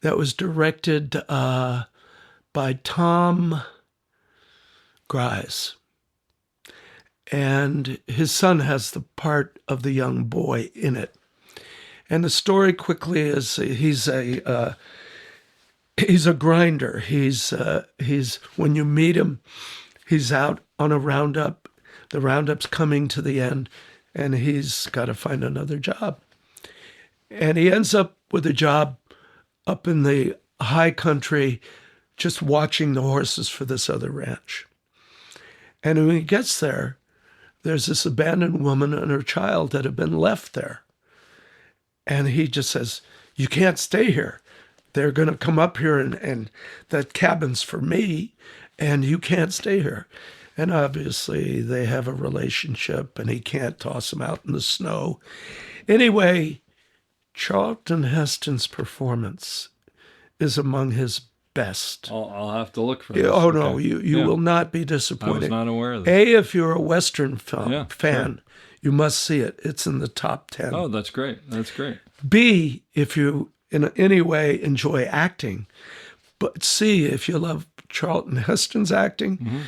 that was directed by Tom Grise. And his son has the part of the young boy in it. And the story quickly is he's a grinder. He's when you meet him, he's out on a roundup. The roundup's coming to the end, and he's got to find another job. And he ends up with a job up in the high country, just watching the horses for this other ranch. And when he gets there, there's this abandoned woman and her child that have been left there. And he just says, you can't stay here. They're going to come up here and that cabin's for me, and you can't stay here. And obviously they have a relationship and he can't toss them out in the snow. Anyway, Charlton Heston's performance is among his best. I'll have to look for this. Oh, no, Okay. you will not be I disappointed. was not aware of that. If you're a Western film fan, sure. you must see it. It's in the top 10. Oh, that's great. That's great. B, if you in any way enjoy acting. But C, if you love Charlton Heston's acting,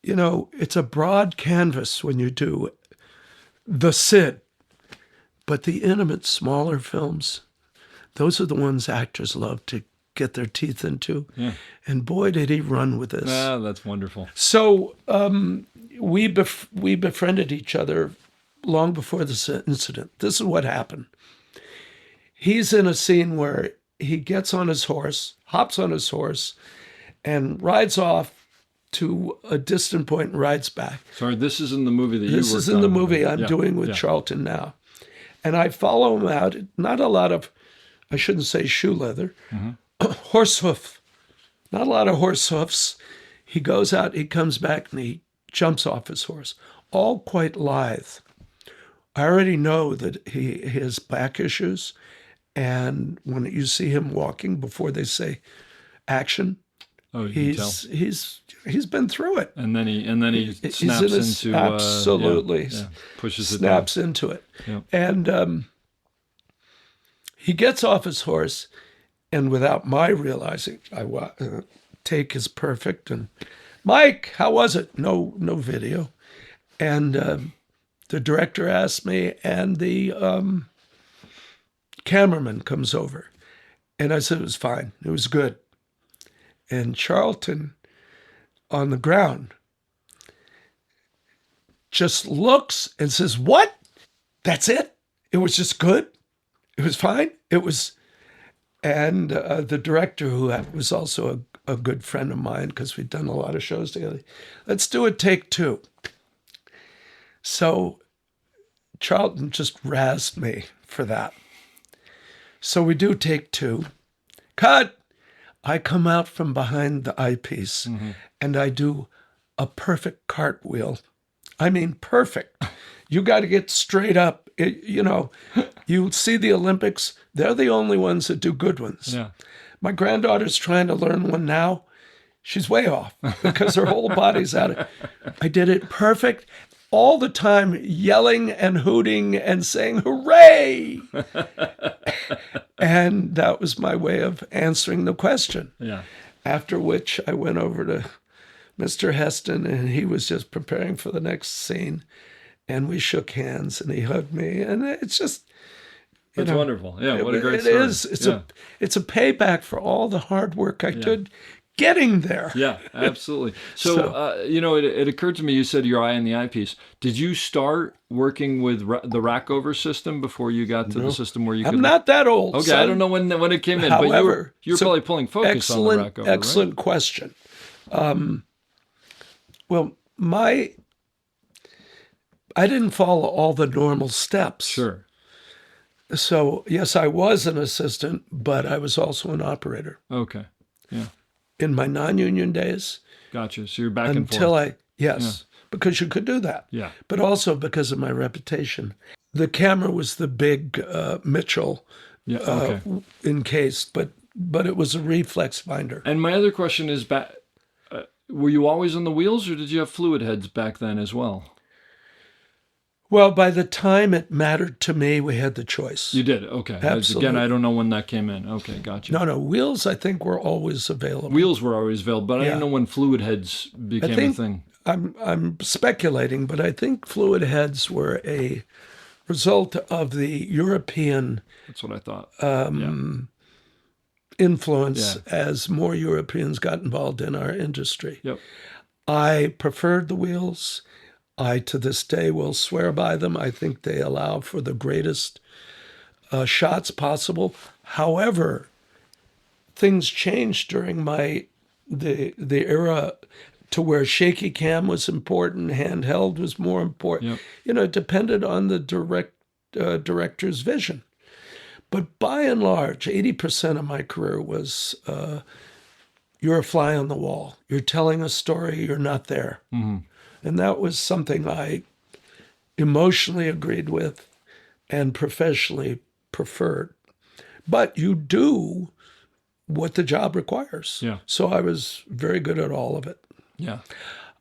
you know, it's a broad canvas when you do The Cid. But the intimate, smaller films, those are the ones actors love to get their teeth into. Yeah. And boy, did he run with this. Ah, that's wonderful. So we befriended each other long before this incident. This is what happened. He's in a scene where he gets on his horse, hops on his horse, and rides off to a distant point and rides back. Sorry, this is in the movie that you worked on. This is in the movie I'm Yeah, doing with yeah. Charlton now. And I follow him out. Not a lot of, I shouldn't say shoe leather, horse hoof. Not a lot of horse hoofs. He goes out, he comes back, and he jumps off his horse. All quite lithe. I already know that he has back issues. And when you see him walking before they say action, Oh, you can tell. he's been through it. And then he He's snaps in his- into absolutely pushes it snaps into it. Yeah. And he gets off his horse, and without my realizing, I take his perfect and Mike, how was it? No video. And the director asked me, and the cameraman comes over, and I said it was fine. It was good. And Charlton, on the ground, just looks and says, "What? That's it? It was just good? It was fine? It was..." And the director, who was also a good friend of mine, because we'd done a lot of shows together, "Let's do a take two." So Charlton just razzed me for that. So we do take two. Cut! I come out from behind the eyepiece and I do a perfect cartwheel. I mean, perfect. You got to get straight up. You see the Olympics, they're the only ones that do good ones. Yeah. My granddaughter's trying to learn one now. She's way off because her whole body's out of. I did it perfect all the time, yelling and hooting and saying, hooray! And that was my way of answering the question. Yeah. After which I went over to Mr. Heston, and he was just preparing for the next scene. And we shook hands, and he hugged me. And it's just... That's wonderful. Yeah, what a great it story. It is. It's a payback for all the hard work I did getting there. Yeah, absolutely. So, it occurred to me, you said your eye in the eyepiece. Did you start working with the Rackover system before you got to the system where you could... I'm not that old, Okay, son. I don't know when it came in, However, but you were probably pulling focus on the Rackover, excellent question. Well, I didn't follow all the normal steps. Sure. So, yes, I was an assistant, but I was also an operator. Okay, yeah. In my non-union days. Gotcha. So you're back and forth. Until because you could do that. Yeah. But also because of my reputation. The camera was the big Mitchell encased, but it was a reflex finder. And my other question is, were you always on the wheels, or did you have fluid heads back then as well? Well, by the time it mattered to me, we had the choice. You did? Okay. Absolutely. Again, I don't know when that came in. Okay, gotcha. No, wheels, I think, were always available. Wheels were always available, but I don't know when fluid heads became a thing. I'm speculating, but I think fluid heads were a result of the European... That's what I thought. Influence as more Europeans got involved in our industry. Yep. I preferred the wheels. I, to this day, will swear by them. I think they allow for the greatest shots possible. However, things changed during the era to where shaky cam was important, handheld was more important. Yep. It depended on the director's vision. But by and large, 80% of my career was you're a fly on the wall. You're telling a story, you're not there. Mm-hmm. And that was something I emotionally agreed with and professionally preferred. But you do what the job requires. Yeah. So I was very good at all of it. Yeah.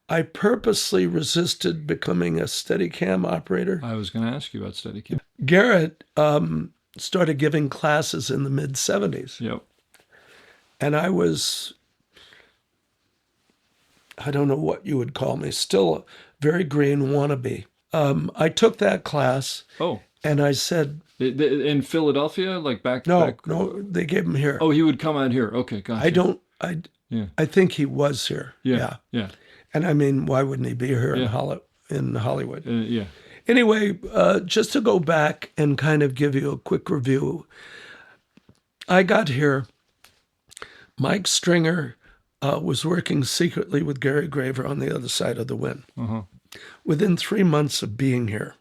I purposely resisted becoming a Steadicam operator. I was going to ask you about Steadicam. Garrett started giving classes in the mid-'70s. Yep. And I was... I don't know what you would call me, still a very green wannabe. I took that class. Oh. And I said... In Philadelphia? Like back... No, they gave him here. Oh, he would come out here. Okay, gotcha. I think he was here. Yeah. And I mean, why wouldn't he be here in Hollywood? Yeah. Anyway, just to go back and kind of give you a quick review. I got here. Mike Stringer... was working secretly with Gary Graver on the other side of the wind. Uh-huh. Within 3 months of being here,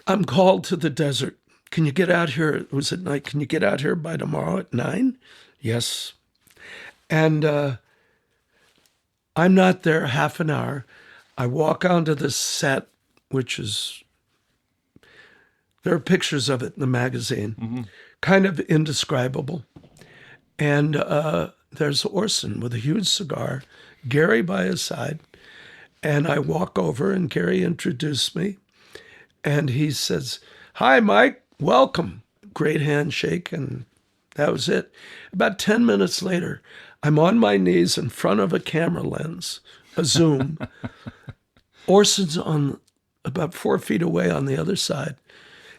I'm called to the desert. Can you get out here? It was at night. Can you get out here by tomorrow at 9? Yes. And I'm not there half an hour. I walk onto the set, which is, there are pictures of it in the magazine, kind of indescribable. And there's Orson with a huge cigar, Gary by his side. And I walk over and Gary introduced me. And he says, "Hi, Mike, welcome." Great handshake. And that was it. About 10 minutes later, I'm on my knees in front of a camera lens, a zoom. Orson's on about 4 feet away on the other side.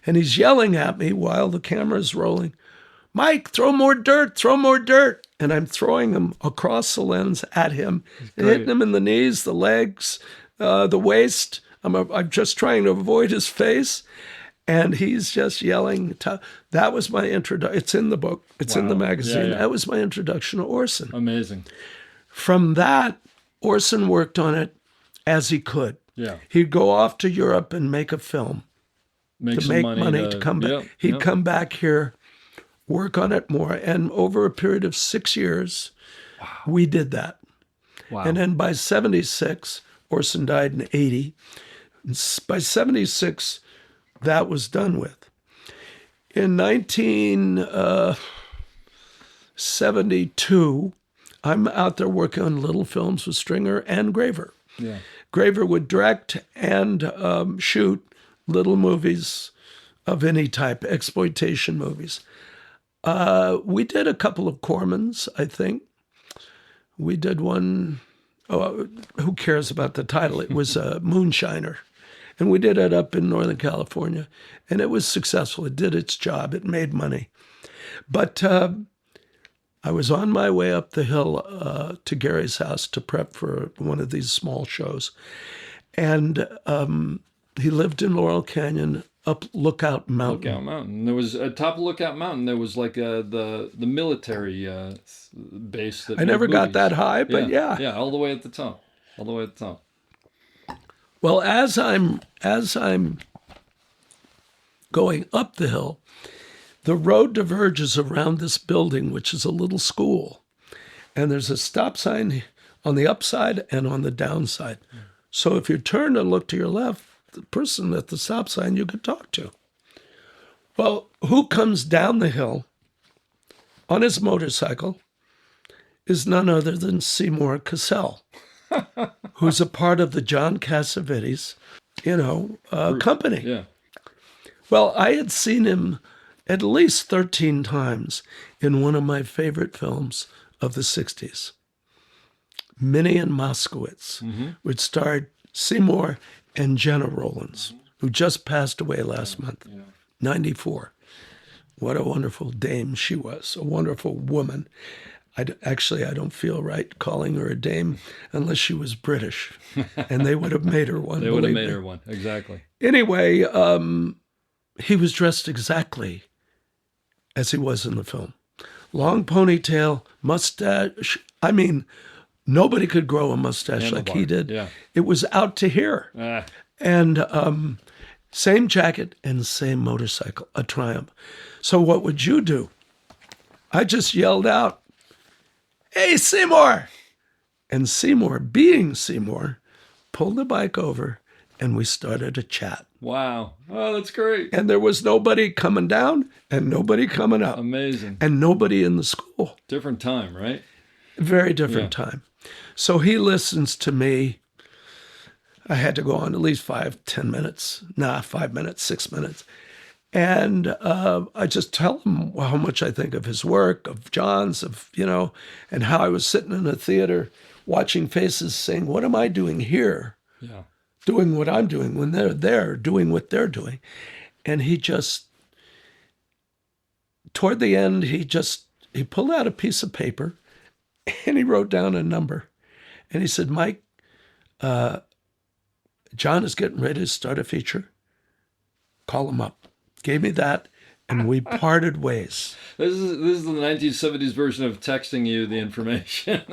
And he's yelling at me while the camera's rolling, "Mike, throw more dirt, throw more dirt." And I'm throwing them across the lens at him, hitting him in the knees, the legs, the waist. I'm just trying to avoid his face. And he's just yelling. That was my introduction. It's in the book. It's in the magazine. Yeah. That was my introduction to Orson. Amazing. From that, Orson worked on it as he could. Yeah. He'd go off to Europe and make a film Make to some make money to come back. Yep, He'd yep. come back here, work on it more. And over a period of 6 years, we did that. Wow. And then by 76, Orson died in 80. By 76, that was done with. In 1972, I'm out there working on little films with Stringer and Graver. Yeah. Graver would direct and shoot little movies of any type, exploitation movies. We did a couple of Cormans, I think. We did one, who cares about the title? It was Moonshiner. And we did it up in Northern California. And it was successful. It did its job. It made money. But I was on my way up the hill to Gary's house to prep for one of these small shows. And he lived in Laurel Canyon, up Lookout Mountain. Lookout Mountain. There was atop Lookout Mountain. There was like the military base. That I never made got movies. that high, but yeah. Yeah, all the way at the top. All the way at the top. Well, as I'm going up the hill, the road diverges around this building, which is a little school. And there's a stop sign on the upside and on the downside. So if you turn and look to your left, the person at the stop sign you could talk to. Well, who comes down the hill on his motorcycle is none other than Seymour Cassell, who's a part of the John Cassavetes, company. Yeah. Well, I had seen him at least 13 times in one of my favorite films of the 60s, Minnie and Moskowitz, which starred Seymour and Jenna Rollins, who just passed away last month, 94. What a wonderful dame she was, a wonderful woman. I don't feel right calling her a dame unless she was British, and they would have made her one. They would have believe made me. her one, exactly. Anyway, he was dressed exactly as he was in the film. Long ponytail, mustache. I mean, nobody could grow a mustache like he did. Yeah. It was out to here. And same jacket and same motorcycle, a Triumph. So what would you do? I just yelled out, "Hey, Seymour!" And Seymour, being Seymour, pulled the bike over and we started a chat. Wow. Oh, that's great. And there was nobody coming down and nobody coming up. Amazing. And nobody in the school. Different time, right? Very different time. So he listens to me. I had to go on at least 5 minutes. 5 minutes, 6 minutes. And I just tell him how much I think of his work, of John's, and how I was sitting in a theater watching faces saying, what am I doing here? Yeah. Doing what I'm doing when they're there, doing what they're doing. And he just, toward the end, he pulled out a piece of paper and he wrote down a number. And he said, "Mike, John is getting ready to start a feature. Call him up." Gave me that, and we parted ways. This is the 1970s version of texting you the information.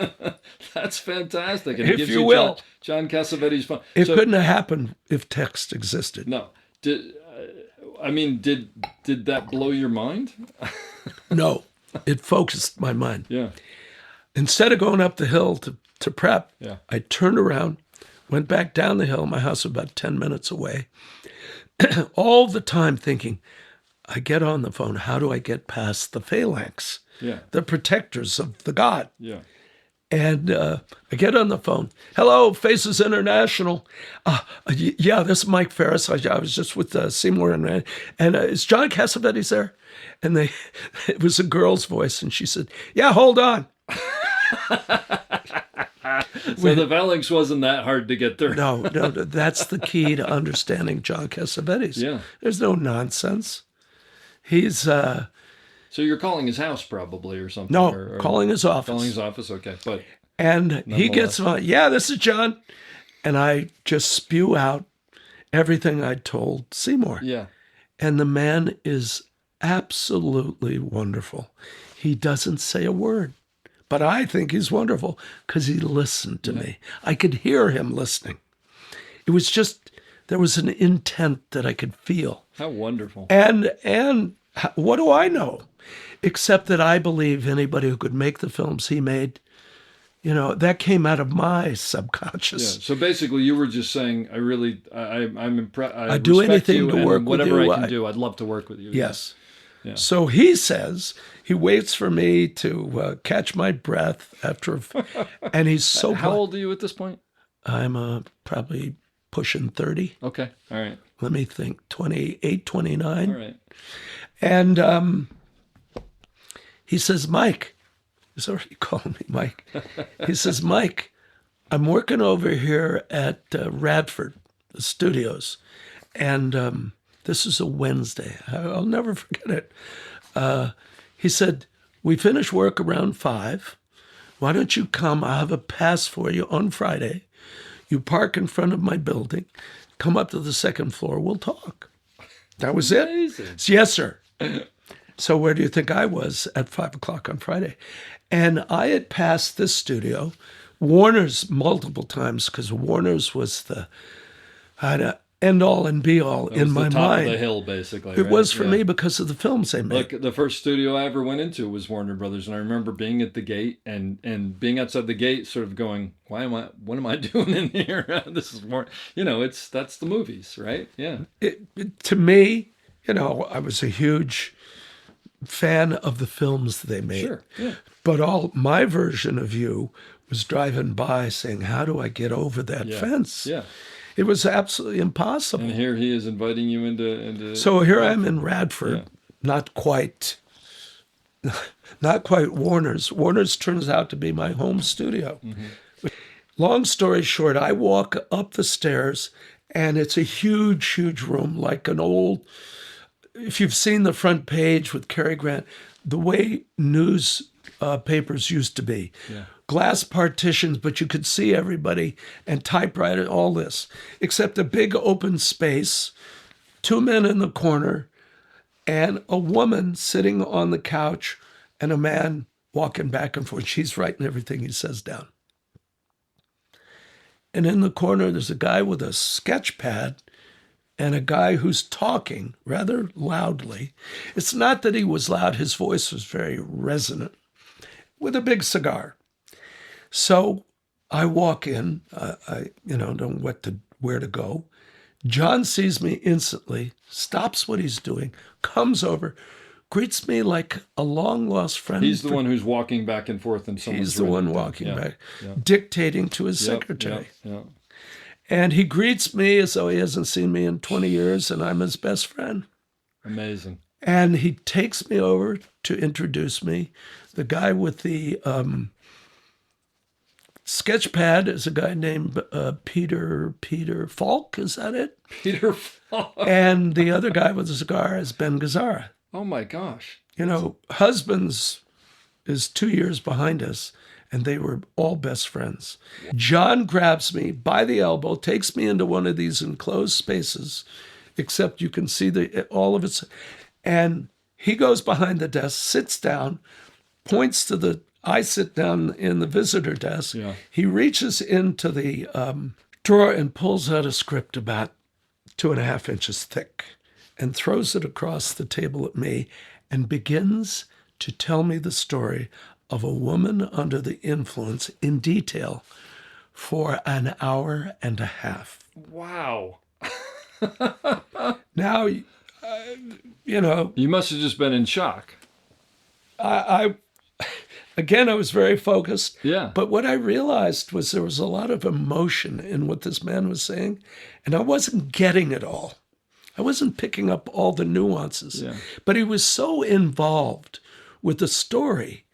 That's fantastic. And it If gives you will. John Cassavetes' phone. It couldn't have happened if text existed. No. Did that blow your mind? No, it focused my mind. Yeah. Instead of going up the hill to prep, Yeah. I turned around, went back down the hill. My house was about 10 minutes away. All the time thinking, I get on the phone, how do I get past the phalanx, the protectors of the god? Yeah. And I get on the phone. "Hello, Faces International. Yeah, this is Mike Ferris. I was just with Seymour and is John Cassavetes there?" And it was a girl's voice, and she said, "Yeah, hold on." So the phalanx wasn't that hard to get through. No, that's the key to understanding John Cassavetes. Yeah. There's no nonsense. He's So you're calling his house probably or something? no or calling his office. Calling his office, okay. But And he gets on, "Yeah, this is John." And I just spew out everything I told Seymour. yeah. And the man is absolutely wonderful. He doesn't say a word, but I think he's wonderful because he listened to me. I could hear him listening. It was just, there was an intent that I could feel. How wonderful. And what do I know? Except that I believe anybody who could make the films he made, that came out of my subconscious. Yeah. So basically, you were just saying, I'm impressed. I'd do anything to work with whatever you. I can do, I'd love to work with you. Yes. Yeah. So he says he waits for me to catch my breath and he's so. How old are you at this point? I'm probably pushing 30. Okay. All right. Let me think. 28, 29. All right. And he says, Mike. He's already calling me Mike. He says, Mike, I'm working over here at Radford, the studios, and this is a Wednesday. I'll never forget it. He said, we finish work around 5. Why don't you come? I'll have a pass for you on Friday. You park in front of my building. Come up to the second floor. We'll talk. That was Amazing. it. Yes, sir. So where do you think I was at 5 o'clock on Friday? And I had passed this studio, Warner's multiple times, because Warner's was the end all and be all in my the top mind. of the hill, basically. It right? was for me because of the films they made. Look, the first studio I ever went into was Warner Brothers, and I remember being at the gate and being outside the gate, sort of going, what am I doing in here? This is more, that's the movies, right? Yeah. To me, I was a huge fan of the films they made. Sure. Yeah. But all my version of you was driving by saying, how do I get over that fence? Yeah. It was absolutely impossible. And here he is inviting you into. So here I am in Radford, not quite Warner's. Warner's turns out to be my home studio. Mm-hmm. Long story short, I walk up the stairs, and it's a huge, huge room, like an old. If you've seen the front page with Cary Grant, the way news papers used to be. Yeah. Glass partitions, but you could see everybody, and typewriter, all this, except a big open space, 2 men in the corner, and a woman sitting on the couch, and a man walking back and forth. She's writing everything he says down. And in the corner, there's a guy with a sketch pad and a guy who's talking rather loudly. It's not that he was loud. His voice was very resonant, with a big cigar. So I walk in. I don't know where to go. John sees me instantly, stops what he's doing, comes over, greets me like a long-lost friend. He's the one who's walking back and forth, and someone's He's the one walking back, dictating to his secretary. Yeah. And he greets me as though he hasn't seen me in 20 years, and I'm his best friend. Amazing. And he takes me over to introduce me. The guy with the sketch pad is a guy named Peter Falk. Is that it? Peter Falk. And the other guy with the cigar is Ben Gazzara. Oh, my gosh. Husbands is 2 years behind us, and they were all best friends. John grabs me by the elbow, takes me into one of these enclosed spaces, except you can see all of it. And he goes behind the desk, sits down, points to I sit down in the visitor desk. Yeah. He reaches into the drawer and pulls out a script about 2.5 inches thick and throws it across the table at me and begins to tell me the story of a woman under the influence in detail for an hour and a half. Wow. Now, You must have just been in shock. I was very focused. Yeah. But what I realized was there was a lot of emotion in what this man was saying, and I wasn't getting it all. I wasn't picking up all the nuances. Yeah. But he was so involved with the story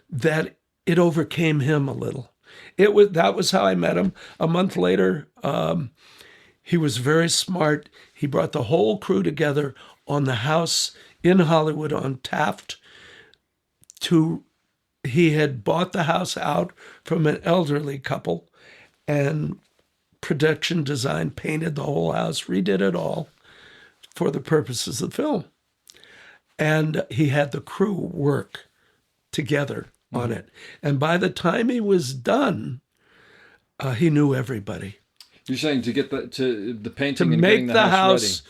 that it overcame him a little. That was how I met him. A month later, he was very smart. He brought the whole crew together on the house in Hollywood on Taft. He had bought the house out from an elderly couple, and production design painted the whole house, redid it all for the purposes of the film. And he had the crew work together on it. And by the time he was done, he knew everybody. You're saying to get the painting to and make getting the house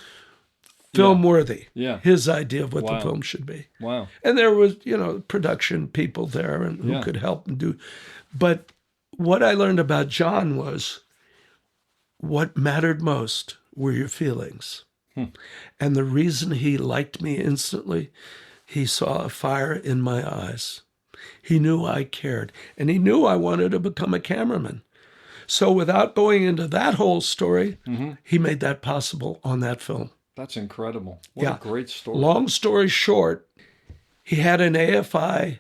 film worthy. Yeah. His idea of what the Wow. film should be. Wow. And there was, production people there and who could help and do. But what I learned about John was what mattered most were your feelings. And the reason he liked me instantly, he saw a fire in my eyes. He knew I cared. And he knew I wanted to become a cameraman. So without going into that whole story, he made that possible on that film. That's incredible. What a great story. Long story short, he had an AFI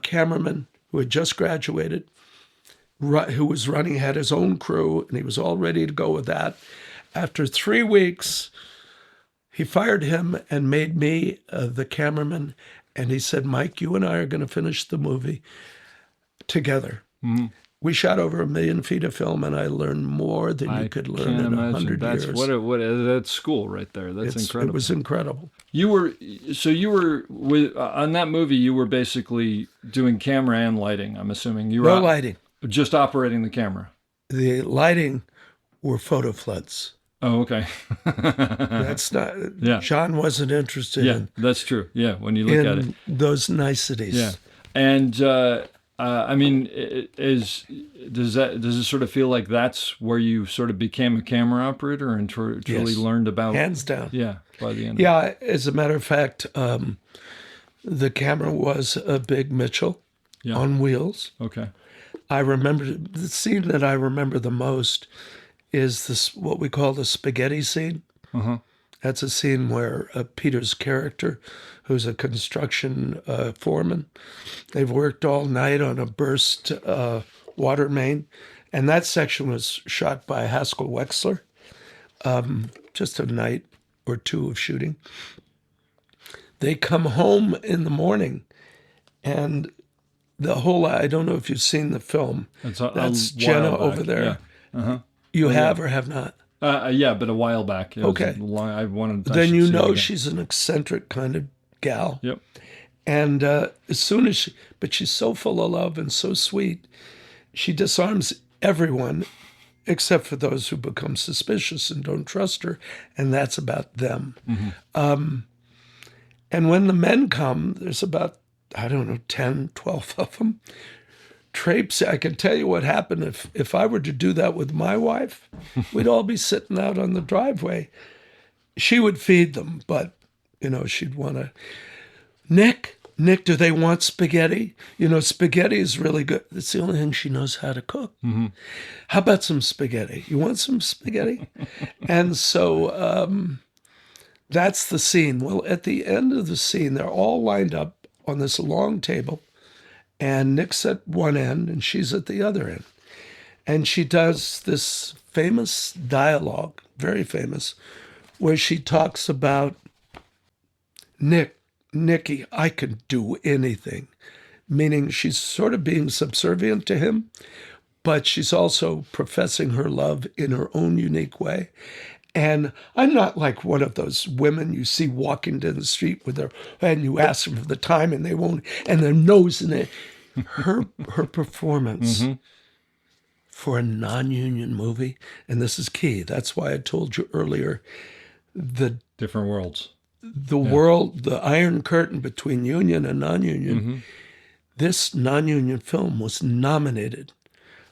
cameraman who had just graduated, who was running, had his own crew, and he was all ready to go with that. After 3 weeks, he fired him and made me the cameraman. And he said, Mike, you and I are going to finish the movie together. We shot over 1 million feet of film, and I learned more than you could learn in 100 That's years. That's school right there. That's incredible. It was incredible. You were on that movie. You were basically doing camera and lighting. I'm assuming you were No lighting. just operating the camera. The lighting were photo floods. Oh, okay. That's not. John wasn't interested in. That's true. Yeah, when you look at it, those niceties. Yeah, and I mean, does it sort of feel like that's where you sort of became a camera operator and truly learned about hands down. Yeah, by the end. Yeah, as a matter of fact, the camera was a big Mitchell on wheels. Okay. I remember the scene that I remember the most is this what we call the spaghetti scene. That's a scene where Peter's character, who's a construction foreman, they've worked all night on a burst water main, and that section was shot by Haskell Wexler, just a night or two of shooting. They come home in the morning, and the whole, I don't know if you've seen the film. That's Jenna over there. Yeah. You have or have not? Yeah, but a while back. Okay. I wanted. Then you know she's an eccentric kind of gal. Yep. And as soon as but she's so full of love and so sweet, she disarms everyone except for those who become suspicious and don't trust her, and that's about them. And when the men come, there's about, 10, 12 of them. Traipse, I can tell you what happened if I were to do that with my wife, we'd all be sitting out on the driveway. She would feed them, but, she'd want to, Nick, do they want spaghetti? Spaghetti is really good. It's the only thing she knows how to cook. How about some spaghetti? You want some spaghetti? And so that's the scene. Well, at the end of the scene, they're all lined up on this long table, and Nick's at one end and she's at the other end. And she does this famous dialogue, very famous, where she talks about Nicky, I can do anything. Meaning she's sort of being subservient to him, but she's also professing her love in her own unique way. And I'm not like one of those women you see walking down the street with their, and you ask them for the time and they won't, and their nose in it. Her performance for a non-union movie, and this is key. That's why I told you earlier, the different worlds. The world, the iron curtain between union and non-union. This non-union film was nominated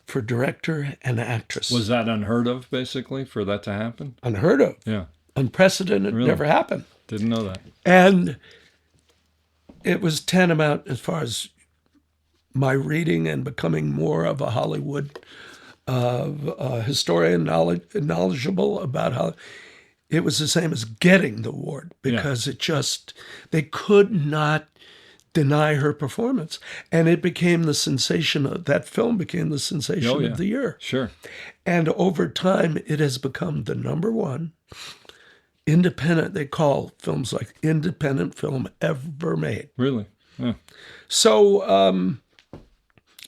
for director and actress. Was that unheard of, basically, for that to happen? Unheard of. Yeah. Unprecedented. Really? Never happened. Didn't know that. And it was tantamount as far as my reading and becoming more of a Hollywood historian, knowledgeable about how it was the same as getting the award, because they could not deny her performance. And it became the sensation that film became the sensation of the year. Sure. And over time, it has become the number one independent, they call films like independent film ever made. Really? Yeah. So,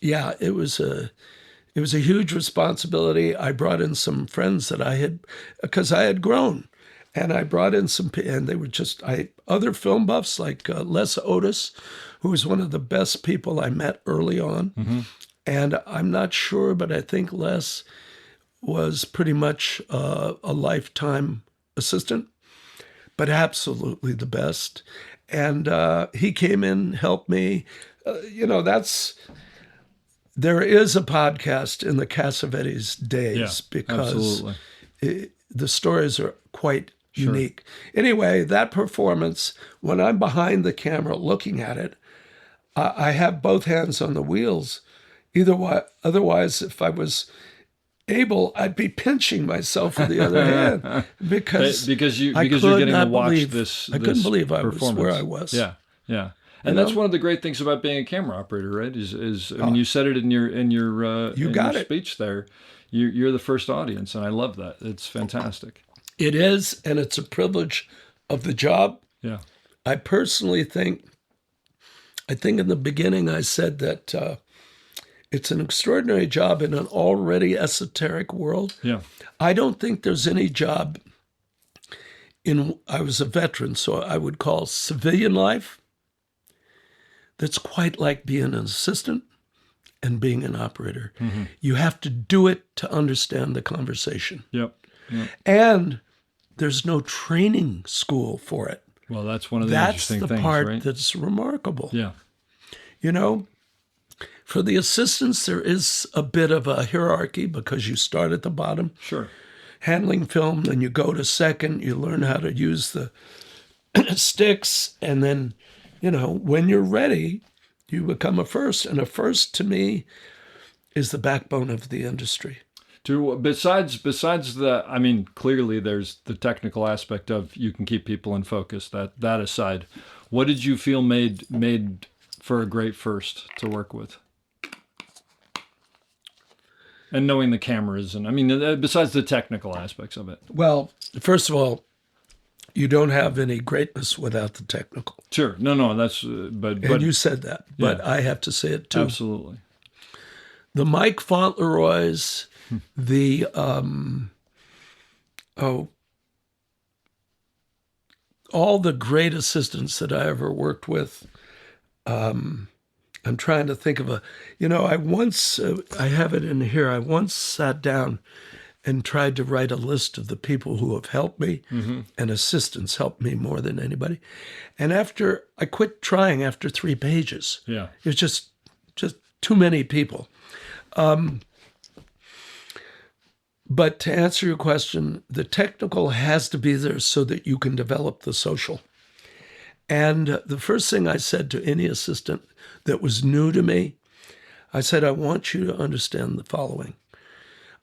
it was a huge responsibility. I brought in some friends that because I had grown. And I brought in and they were other film buffs like Les Otis, who was one of the best people I met early on. And I'm not sure, but I think Les was pretty much a lifetime assistant, but absolutely the best. And he came in, helped me. There is a podcast in the Cassavetes days because the stories are quite unique. Anyway, that performance, when I'm behind the camera looking at it, I have both hands on the wheels. Otherwise, if I was able, I'd be pinching myself with the other hand because you're getting to watch this. I couldn't believe I was performance. where I was. Yeah. And that's one of the great things about being a camera operator, right? You said it in your speech there. You're the first audience, and I love that. It's fantastic. It is, and it's a privilege of the job. Yeah. I personally think in the beginning I said that it's an extraordinary job in an already esoteric world. Yeah. I don't think there's any job I was a veteran, so I would call civilian life, that's quite like being an assistant and being an operator. Mm-hmm. You have to do it to understand the conversation. Yep. And there's no training school for it. Well, that's one of the interesting things, That's the part right? that's remarkable. Yeah. For the assistants, there is a bit of a hierarchy because you start at the bottom. Sure. Handling film, then you go to second, you learn how to use the sticks, and then, when you're ready, you become a first. And a first, to me, is the backbone of the industry. Besides clearly there's the technical aspect of you can keep people in focus. That aside, what did you feel made for a great first to work with? And knowing the cameras, and besides the technical aspects of it. Well, first of all, you don't have any greatness without the technical. Sure, no, that's but you said that, but I have to say it too. Absolutely. The Mike Fauntleroys, the all the great assistants that I ever worked with. I'm trying to think of I have it in here. I once sat down and tried to write a list of the people who have helped me, and assistants helped me more than anybody. And I quit trying after 3 pages. Yeah. It was just too many people. But to answer your question, the technical has to be there so that you can develop the social. And the first thing I said to any assistant that was new to me, I said, I want you to understand the following.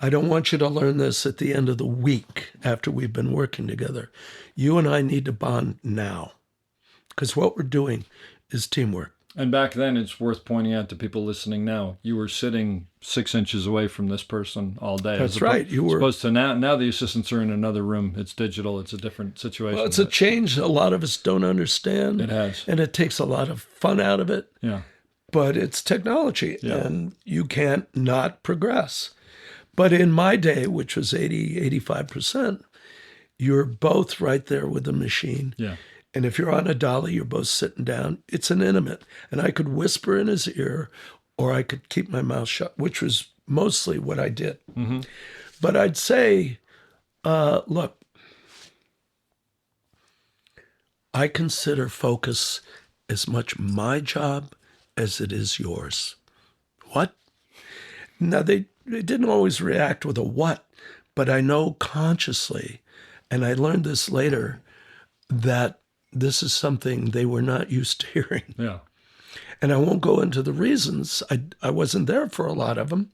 I don't want you to learn this at the end of the week after we've been working together. You and I need to bond now, because what we're doing is teamwork. And back then, it's worth pointing out to people listening now, you were sitting 6 inches away from this person all day. That's right. You were. Opposed to now the assistants are in another room. It's digital. It's a different situation. Well, it's a change a lot of us don't understand. It has. And it takes a lot of fun out of it. Yeah. But it's technology, and you can't not progress. But in my day, which was 85%, you're both right there with the machine. Yeah. And if you're on a dolly, you're both sitting down. It's an intimate. And I could whisper in his ear, or I could keep my mouth shut, which was mostly what I did. Mm-hmm. But I'd say, look, I consider focus as much my job as it is yours. What? Now, they didn't always react with a what, but I know consciously, and I learned this later, that this is something they were not used to hearing. Yeah. And I won't go into the reasons. I wasn't there for a lot of them,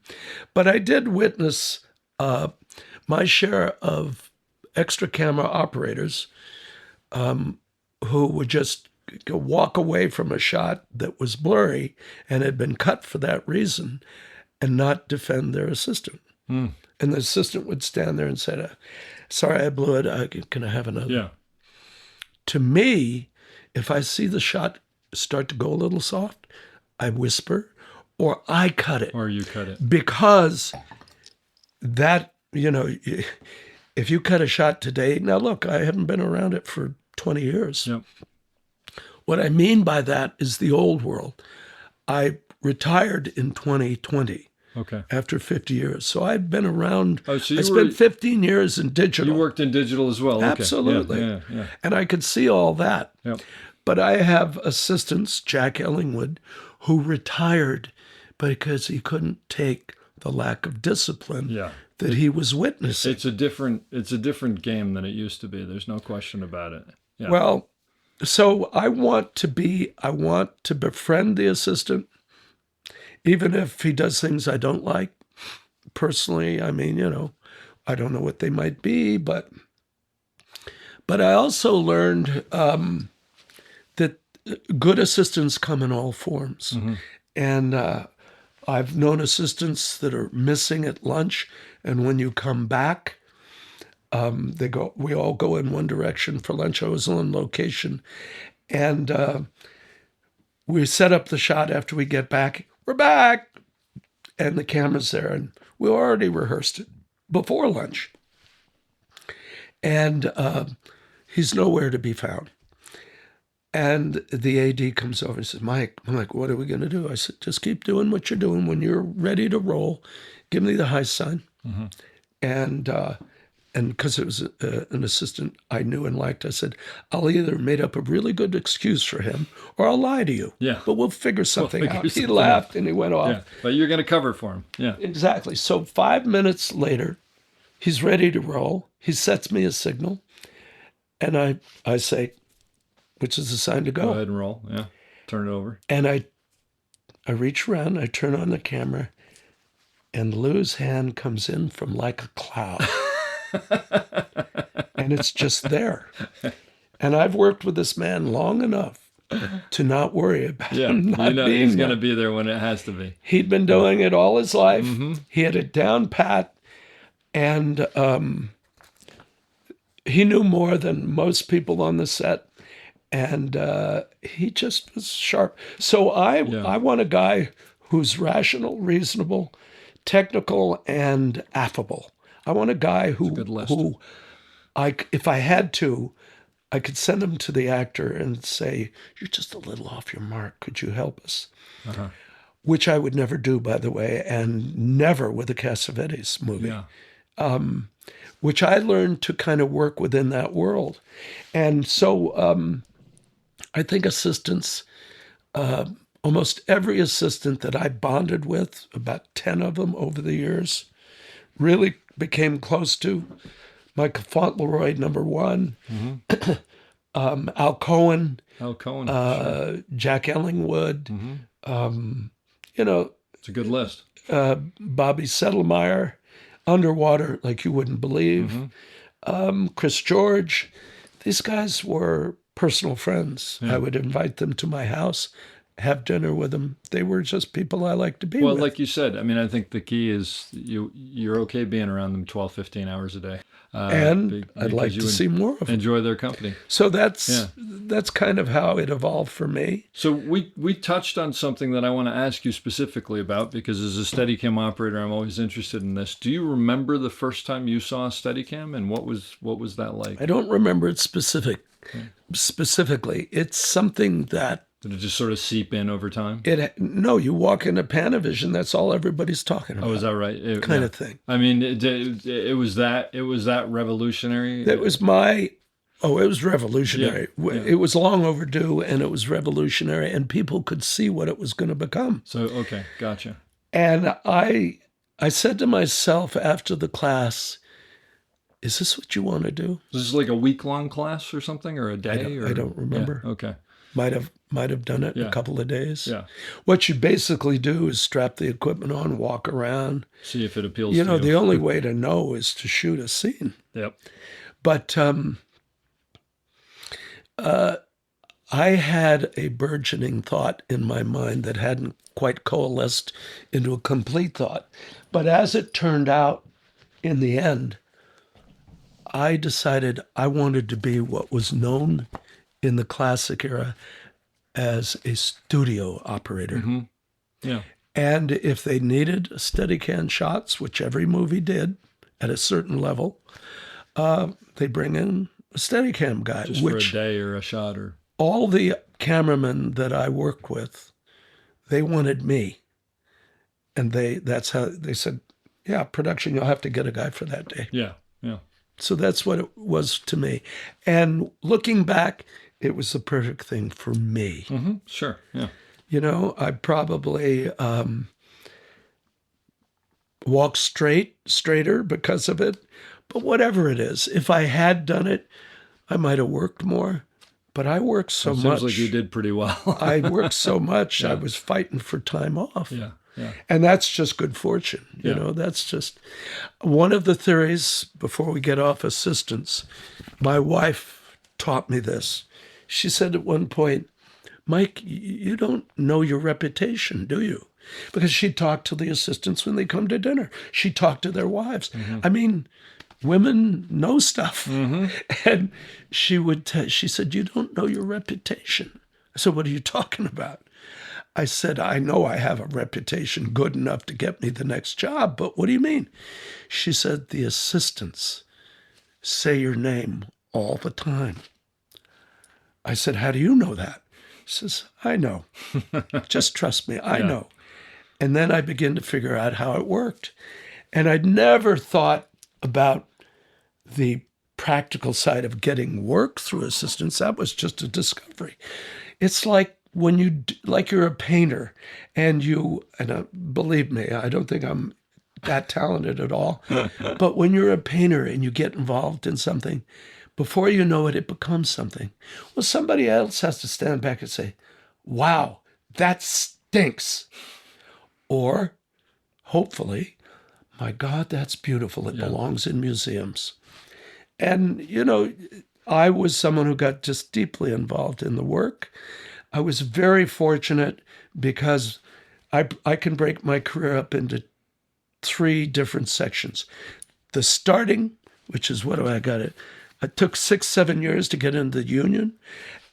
but I did witness my share of extra camera operators who would just walk away from a shot that was blurry and had been cut for that reason and not defend their assistant. And the assistant would stand there and say, sorry, I blew it. Can I have another? Yeah. To me, if I see the shot start to go a little soft, I whisper or I cut it. Or you cut it. Because that, if you cut a shot today, now look, I haven't been around it for 20 years. Yep. What I mean by that is the old world. I retired in 2020. Okay. After 50 years. So I'd been around. Oh, so I spent 15 years in digital. You worked in digital as well. Okay. Absolutely. Yeah. And I could see all that. Yep. But I have assistants, Jack Ellingwood, who retired because he couldn't take the lack of discipline that he was witnessing. It's a different game than it used to be. There's no question about it. Yeah. Well, so I want to befriend the assistant, even if he does things I don't like. Personally, I mean, I don't know what they might be, but I also learned that good assistants come in all forms. Mm-hmm. And I've known assistants that are missing at lunch, and when you come back, we all go in one direction for lunch. I was on location, and we set up the shot after we get back. We're back, and the camera's there, and we already rehearsed it before lunch. And he's nowhere to be found. And the AD comes over and says, Mike, I'm like, what are we going to do? I said, just keep doing what you're doing. When you're ready to roll, give me the high sign. Mm-hmm. And because it was an assistant I knew and liked, I said, I'll either make up a really good excuse for him or I'll lie to you. Yeah. But we'll figure something out. He something laughed out. and he went off. Yeah. But you're going to cover for him. Yeah. Exactly. So 5 minutes later, he's ready to roll. He sets me a signal. And I say, which is a sign to go. Go ahead and roll. Yeah. Turn it over. And I reach around, I turn on the camera, and Lou's hand comes in from like a cloud. And it's just there. And I've worked with this man long enough to not worry about him not being he's there. going to be there when it has to be. He'd been doing it all his life. Mm-hmm. He had it down pat. And he knew more than most people on the set. And he just was sharp. So I want a guy who's rational, reasonable, technical, and affable. I want a guy who if I had to, I could send him to the actor and say, you're just a little off your mark. Could you help us? Uh-huh. Which I would never do, by the way, and never with a Cassavetes movie. Yeah. Which I learned to kind of work within that world. And so I think assistants, almost every assistant that I bonded with, about 10 of them over the years, really became close to. Michael Fauntleroy, number one, Mm-hmm. Al Cohen, Sure. Jack Ellingwood, Mm-hmm. It's a good list. Bobby Settlemeyer, Underwater, like you wouldn't believe, Chris George. These guys were personal friends. Yeah. I would invite them to my house, have dinner with them. They were just people I liked to be with. Well, like you said, I mean, I think the key is you're okay being around them 12, 15 hours a day. And I'd like to see more of them. Enjoy their company. So that's kind of how it evolved for me. So we touched on something that I want to ask you specifically about, because as a Steadicam operator, I'm always interested in this. Do you remember the first time you saw a Steadicam, and what was that like? I don't remember it specifically. It's something that Did it just sort of seep in over time? you walk into Panavision, that's all everybody's talking about. Oh, is that right? Kind of thing. I mean, it was that revolutionary. It was revolutionary. Yeah. It was long overdue, and it was revolutionary, and people could see what it was going to become. So, okay, gotcha. And I said to myself after the class, is this what you want to do? Was this like a week-long class or something, or a day? I don't remember. Yeah, okay. Might have done it in a couple of days. Yeah. What you basically do is strap the equipment on, walk around. See if it appeals to you. The only way to know is to shoot a scene. Yep. But I had a burgeoning thought in my mind that hadn't quite coalesced into a complete thought. But as it turned out, in the end, I decided I wanted to be what was known in the classic era as a studio operator. Mm-hmm. Yeah. And if they needed Steadicam shots, which every movie did at a certain level, they bring in a Steadicam guy. Just for a day or a shot or... All the cameramen that I worked with, they wanted me. And that's how they said, yeah, production, you'll have to get a guy for that day. Yeah. Yeah. So that's what it was to me. And looking back, it was the perfect thing for me. Mm-hmm. Sure. Yeah. You know, I probably walked straighter because of it. But whatever it is, if I had done it, I might have worked more. But I worked so much. Seems like you did pretty well. I worked so much. I was fighting for time off. Yeah. Yeah. And that's just good fortune. You Yeah. know, that's just one of the theories before we get off assistants. My wife taught me this. She said at one point, Mike, you don't know your reputation, do you? Because she talked to the assistants when they come to dinner. She talked to their wives. Mm-hmm. I mean, women know stuff. Mm-hmm. And she said, you don't know your reputation. I said, what are you talking about? I said, I know I have a reputation good enough to get me the next job, but what do you mean? She said, the assistants say your name all the time. I said, how do you know that? She says, I know. Just trust me, I know. And then I began to figure out how it worked. And I'd never thought about the practical side of getting work through assistants. That was just a discovery. It's like when you're a painter and believe me, I don't think I'm that talented at all. But when you're a painter and you get involved in something, before you know it, it becomes something. Well, somebody else has to stand back and say, wow, that stinks. Or hopefully, my God, that's beautiful. It belongs in museums. And, you know, I was someone who got just deeply involved in the work. I was very fortunate because I can break my career up into 3 different sections. The starting, which is what I got it. It took 6-7 years to get into the union,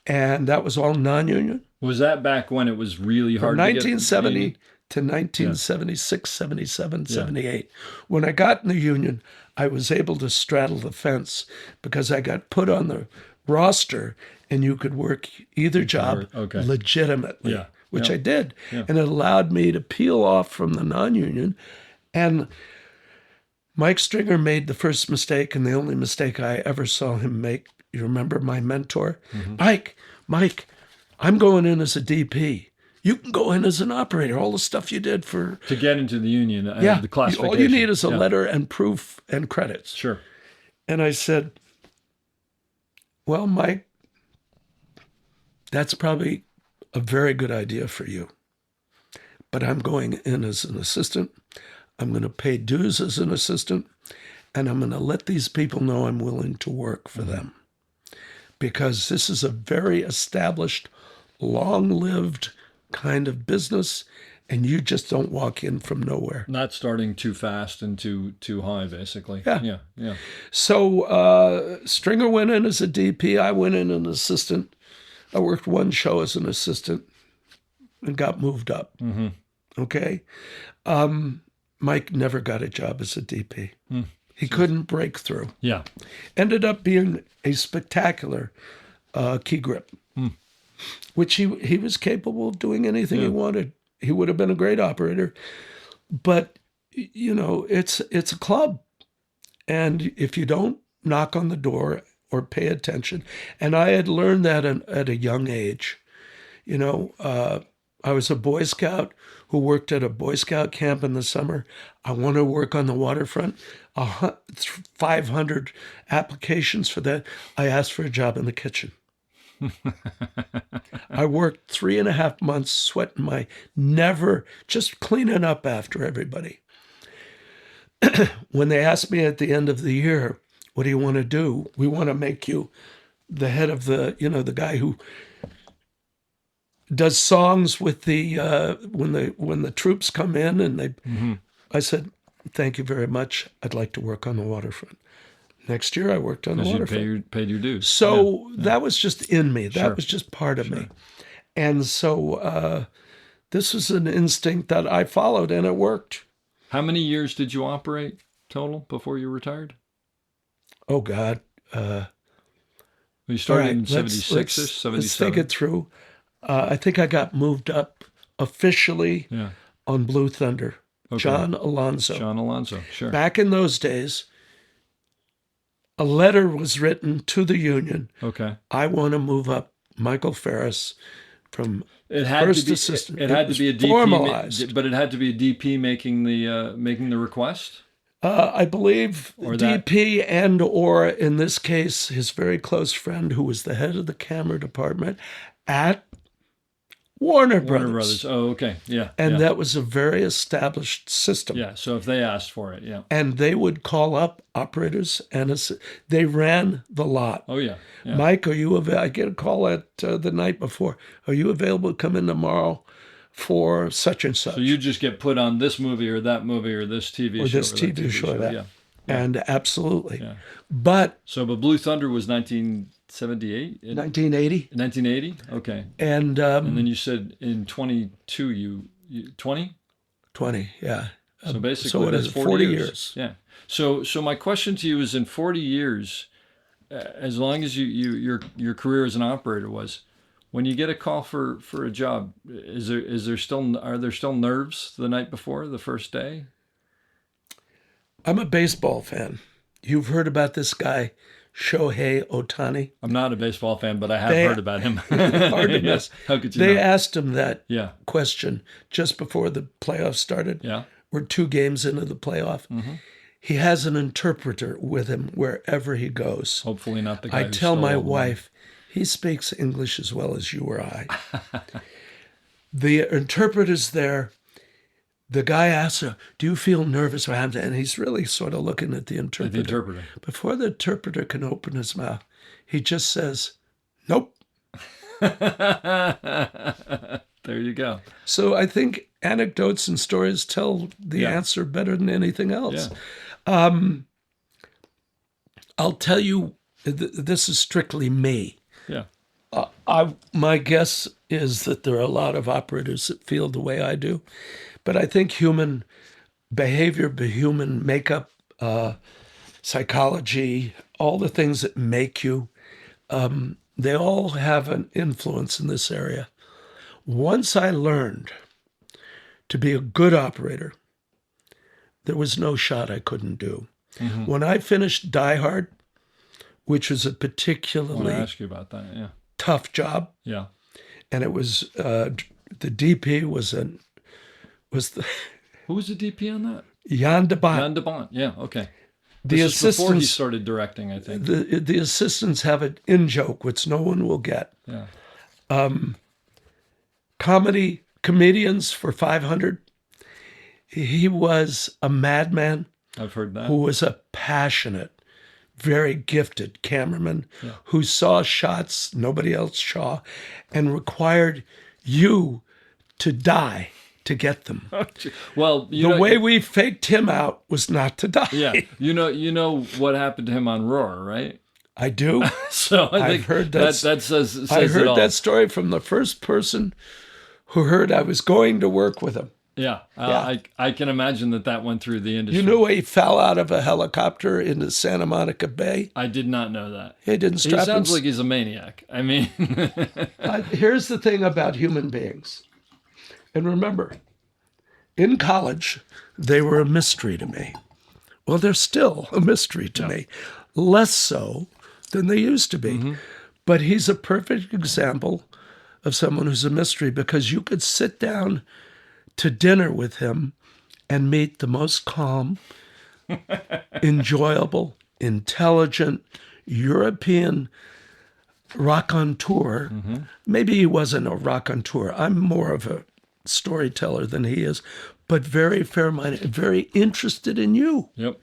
and that was all non-union. Was that back when it was really hard From to 1970 to 1976, 77, 78. When I got in the union, I was able to straddle the fence because I got put on the roster and you could work either job legitimately, which I did. Yeah. And it allowed me to peel off from the non-union. And Mike Stringer made the first mistake and the only mistake I ever saw him make. You remember my mentor? Mm-hmm. Mike, I'm going in as a DP. You can go in as an operator, all the stuff you did to get into the union, the classification. All you need is a letter and proof and credits. Sure. And I said, well, Mike, that's probably a very good idea for you. But I'm going in as an assistant. I'm going to pay dues as an assistant. And I'm going to let these people know I'm willing to work for them. Because this is a very established, long-lived kind of business, and you just don't walk in from nowhere. Not starting too fast and too high, basically. Yeah. Yeah. So Stringer went in as a DP. I went in as an assistant. I worked 1 show as an assistant and got moved up. Mm-hmm. Okay. Mike never got a job as a DP. He couldn't break through. Yeah. Ended up being a spectacular key grip. Which he was capable of doing anything he wanted. He would have been a great operator. But, you know, it's a club. And if you don't knock on the door or pay attention, and I had learned that at a young age. You know, I was a Boy Scout who worked at a Boy Scout camp in the summer. I wanted to work on the waterfront. 500 applications for that. I asked for a job in the kitchen. I worked 3.5 months sweating just cleaning up after everybody. When they asked me at the end of the year, what do you want to do? We want to make you the head of the guy who does songs with when the troops come in and they. Mm-hmm. I said, thank you very much. I'd like to work on the waterfront. Next year, I worked on the waterfront. You paid your dues. So that was just in me. That was just part of me. And so this was an instinct that I followed, and it worked. How many years did you operate total before you retired? Oh, God. You started in 76-ish, 77? Let's think it through. I think I got moved up officially on Blue Thunder Okay. John Alonzo. John Alonzo, sure. Back in those days, a letter was written to the union. Okay. I want to move up Michael Ferris from It had first to be. assistant. It had to was be a DP, formalized. but it had to be a DP making the request. I believe Or that- DP and or in this case, his very close friend who was the head of the camera department at Warner Warner Brothers. Brothers. Oh, okay. Yeah. And yeah. that was a very established system. Yeah. So if they asked for it, yeah. And they would call up operators and they ran the lot. Oh yeah. Yeah. Mike, are you available? I get a call at the night before. Are you available to come in tomorrow for such and such? So you just get put on this movie or that movie or this TV or show this or that TV show, that. Yeah. And absolutely. Yeah. But So, but Blue Thunder was 1978. 1980. 1980. Okay. And And then you said in 22 you 20. 20, yeah. So basically, so what that's is it, 40 years? Yeah. So my question to you is: in 40 years, as long as your career as an operator was, when you get a call for a job, are there still nerves the night before the first day? I'm a baseball fan. You've heard about this guy, Shohei Ohtani? I'm not a baseball fan, but I have They- heard about him. Hard to miss. How could you They not? asked him that Yeah. question just before the playoffs started. Yeah. We're 2 games into the playoff. Mm-hmm. He has an interpreter with him wherever he goes. Hopefully not the guy. I who tell stole my all the money. wife, he speaks English as well as you or I. The interpreter's there. The guy asks her, do you feel nervous? And he's really sort of looking at the interpreter. The interpreter. Before the interpreter can open his mouth, he just says, nope. There you go. So I think anecdotes and stories tell the Yeah. answer better than anything else. Yeah. I'll tell you, this is strictly me. Yeah. My guess is that there are a lot of operators that feel the way I do, but I think human behavior, human makeup, psychology, all the things that make you, they all have an influence in this area. Once I learned to be a good operator, there was no shot I couldn't do. Mm-hmm. When I finished Die Hard, which was a I want particularly to ask you about that. Yeah. tough job, Yeah. and it was the DP was the Who was the DP on that? Jan de Bont. Jan de Bont. Yeah. Okay. The This is before he assistants, started directing, I think. the assistants have an in joke which no one will get. Yeah. Comedians for 500. He was a madman I've heard that. who was a passionate, very gifted cameraman who saw shots nobody else saw and required you to die to get them. Well, The way we faked him out was not to die. Yeah. You know what happened to him on Roar, right? I do. So I I've think heard that says I it heard all. that story from the first person who heard I was going to work with him. Yeah. Yeah. I can imagine that went through the industry. You knew he fell out of a helicopter into Santa Monica Bay? I did not know that. He didn't He strap sounds him. like he's a maniac. I mean, Here's the thing about human beings. And remember, in college, they were a mystery to me. Well, they're still a mystery to me. Less so than they used to be. Mm-hmm. But he's a perfect example of someone who's a mystery because you could sit down to dinner with him and meet the most calm, enjoyable, intelligent European raconteur. Mm-hmm. Maybe he wasn't a raconteur. I'm more of a storyteller than he is, but very fair-minded, very interested in you. yep.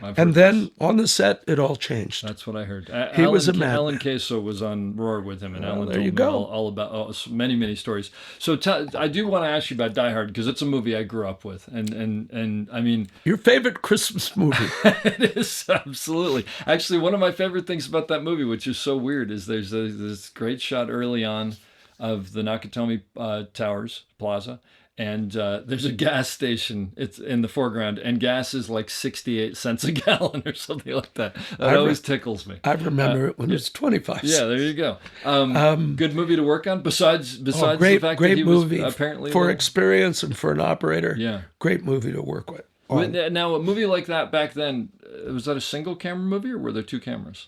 I've And heard then on the set, it all changed. That's what I heard. He was a madman. Alan Queso was on Roar with him, and Alan there told you me go. all about many stories. So I do want to ask you about Die Hard because it's a movie I grew up with, and I mean Your favorite Christmas movie. it is absolutely. Actually, one of my favorite things about that movie, which is so weird, is there's this great shot early on of the Nakatomi Towers Plaza. And there's a gas station. It's in the foreground, and gas is like 68 cents a gallon or something like that. That always tickles me. I remember it when it was 25 cents. Yeah, there you go. Good movie to work on. Besides great, the fact great that he movie was apparently for experience and for an operator. Yeah, great movie to work with. Now, a movie like that back then, was that a single camera movie, or were there two cameras?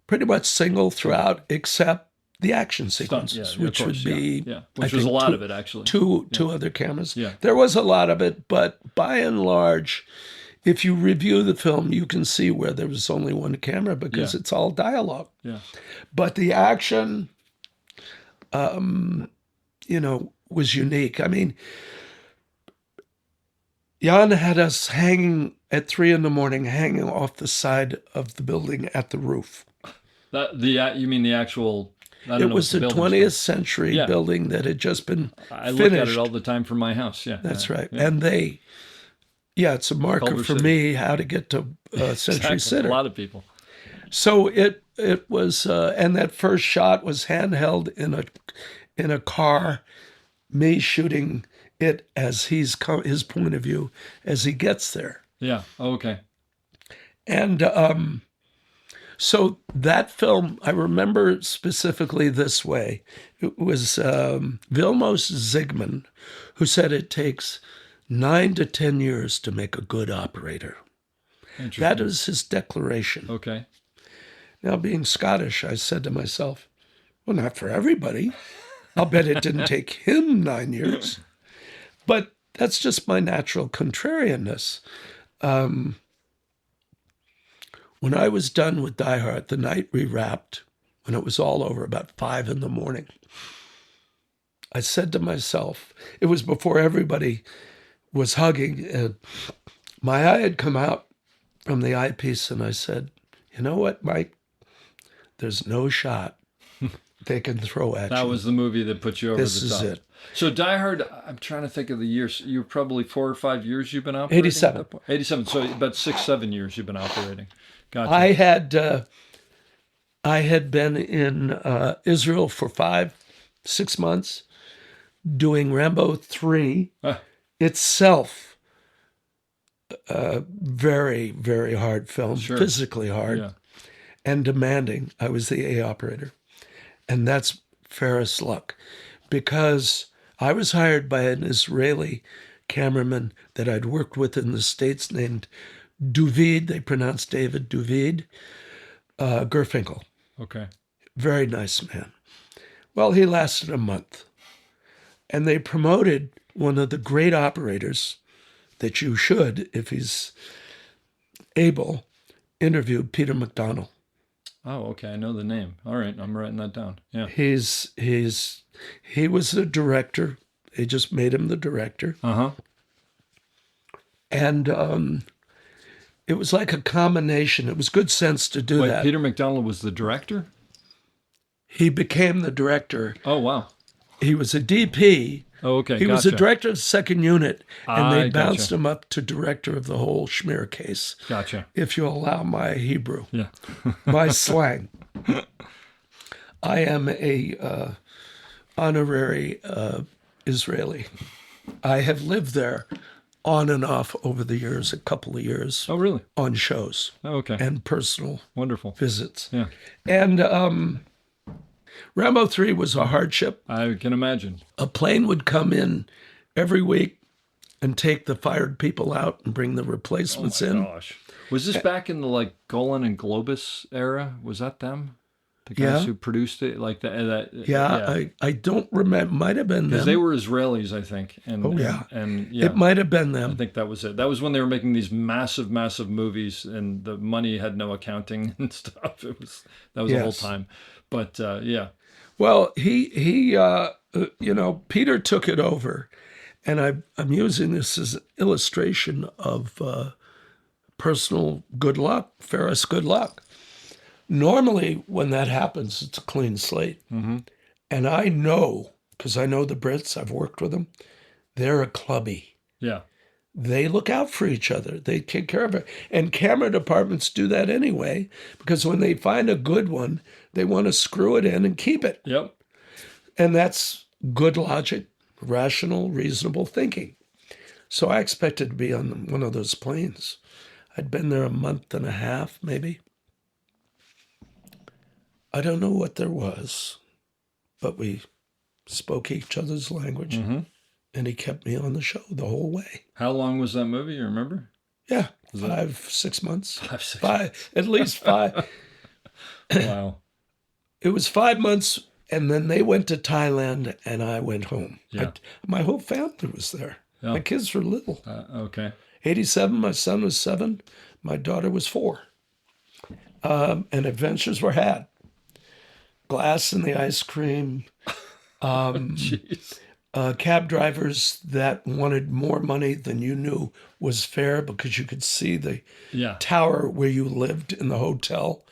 Pretty much single throughout, except the action sequences, which would be, which was a lot of it actually. Two other cameras. Yeah, there was a lot of it, but by and large, if you review the film, you can see where there was only one camera because it's all dialogue. Yeah, but the action, was unique. I mean, Jan had us hanging at 3 a.m, hanging off the side of the building at the roof. You mean the actual? It was the 20th century building that had just been I finished. look at it all the time from my house. Yeah, that's right. Yeah. And it's a marker Culver for City. me how to get to Century Center. A lot of people. So it was, and that first shot was handheld in a car, me shooting it as his point of view as he gets there. Yeah. Oh, okay. And so that film, I remember specifically this way. It was Vilmos Zsigmond who said it takes 9 to 10 years to make a good operator. That is his declaration. Okay. Now, being Scottish, I said to myself, well, not for everybody. I'll bet it didn't take him 9 years. But that's just my natural contrarianness. When I was done with Die Hard, the night we wrapped, when it was all over, about 5 a.m, I said to myself, it was before everybody was hugging, and my eye had come out from the eyepiece, and I said, you know what, Mike? There's no shot they can throw at you. That was the movie that put you over the top. This is it. So Die Hard, I'm trying to think of the years. You're probably 4 or 5 years you've been operating? 87. 87. So about 6-7 years you've been operating. Gotcha. I had been in Israel for 5-6 months doing Rambo 3 itself. Very, very hard film, physically hard and demanding. I was the A operator. And that's Ferris luck, because I was hired by an Israeli cameraman that I'd worked with in the States named Duvid, they pronounce David Duvid, Gerfinkel. Okay. Very nice man. Well, he lasted a month. And they promoted one of the great operators that you should, if he's able, interview Peter McDonnell. Oh, okay. I know the name. All right. I'm writing that down. Yeah. He was the director. They just made him the director. Uh-huh. And it was like a combination. It was good sense to do that. Peter McDonnell was the director? He became the director. Oh, wow. He was a DP. Oh, okay. He was the director of the second unit, and they bounced gotcha. him up to director of the whole Schmear case. Gotcha. If you allow my Hebrew. Yeah. My slang. I am a honorary Israeli. I have lived there on and off over the years, a couple of years. Oh, really? On shows. Oh, okay. And personal Wonderful. visits. Yeah. And Rambo 3 was a hardship. I can imagine. A plane would come in every week and take the fired people out and bring the replacements in. Gosh. Was this back in the Golan and Globus era? Was that them? The guys who produced it? Like that? I don't remember. Might have been them. Because they were Israelis, I think. And, and it might have been them. I think that was it. That was when they were making these massive, massive movies, and the money had no accounting and stuff. That was the whole time. But yeah. Well, he Peter took it over, and I'm using this as an illustration of personal good luck, Ferris good luck. Normally, when that happens, it's a clean slate. Mm-hmm. And I know, because I know the Brits, I've worked with them, they're a clubby. Yeah. They look out for each other. They take care of it. And camera departments do that anyway, because when they find a good one, they want to screw it in and keep it. Yep. And that's good logic, rational, reasonable thinking. So I expected to be on one of those planes. I'd been there a month and a half, maybe. I don't know what there was, but we spoke each other's language, and he kept me on the show the whole way. How long was that movie? You remember? Yeah, Was that- 6 months. 5-6 Five, at least 5. Wow. It was 5 months, and then they went to Thailand, and I went home. Yeah. My whole family was there. Yeah. My kids were little. Okay. 87, my son was 7, my daughter was 4. And adventures were had. Glass in the ice cream. Jeez. Cab drivers that wanted more money than you knew was fair because you could see the Yeah. tower where you lived in the hotel,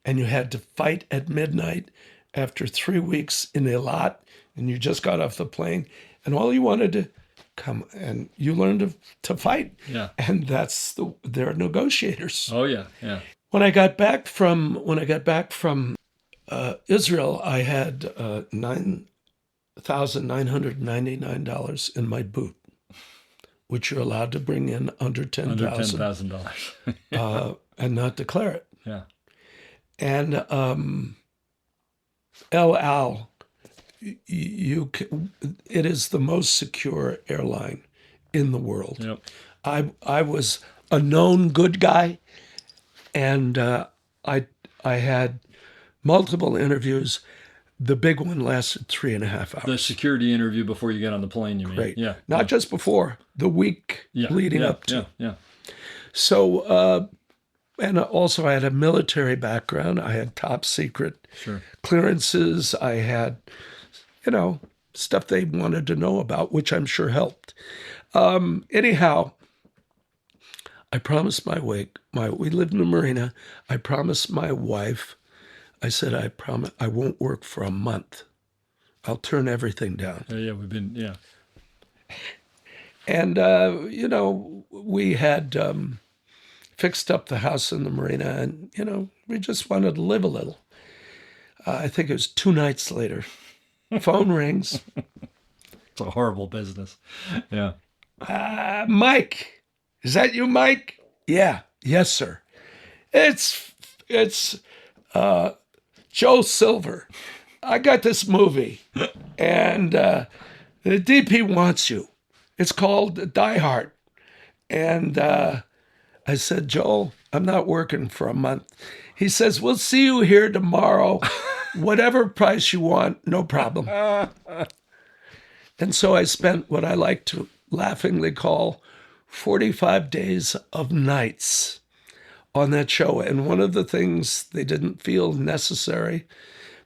and you had to fight at midnight after 3 weeks in a lot, and you just got off the plane, and all you wanted to come, and you learned to fight. Yeah. And they're negotiators. Oh yeah. Yeah. When I got back from Israel, I had $9,999 in my boot, which you're allowed to bring in under $10,000. Under $10,000. And not declare it. Yeah. And El Al, it is the most secure airline in the world. Yep. I was a known good guy, and I had multiple interviews. The big one lasted 3.5 hours. The security interview before you get on the plane, you mean? Great. Yeah. Not just before, the week leading up to. Yeah. So, and also I had a military background. I had top secret clearances. I had, stuff they wanted to know about, which I'm sure helped. Anyhow, I promised we lived in the marina. I promised my wife, I said, I promise I won't work for a month. I'll turn everything down. Yeah. And, we had fixed up the house in the marina, and, we just wanted to live a little. I think it was 2 nights later. Phone rings. It's a horrible business. Yeah. Mike, is that you, Mike? Yeah. Yes, sir. It's Joe Silver. I got this movie, and the DP wants you. It's called Die Hard. And I said, Joel, I'm not working for a month. He says, we'll see you here tomorrow. Whatever price you want, no problem. And so I spent what I like to laughingly call 45 days of nights on that show. And one of the things they didn't feel necessary,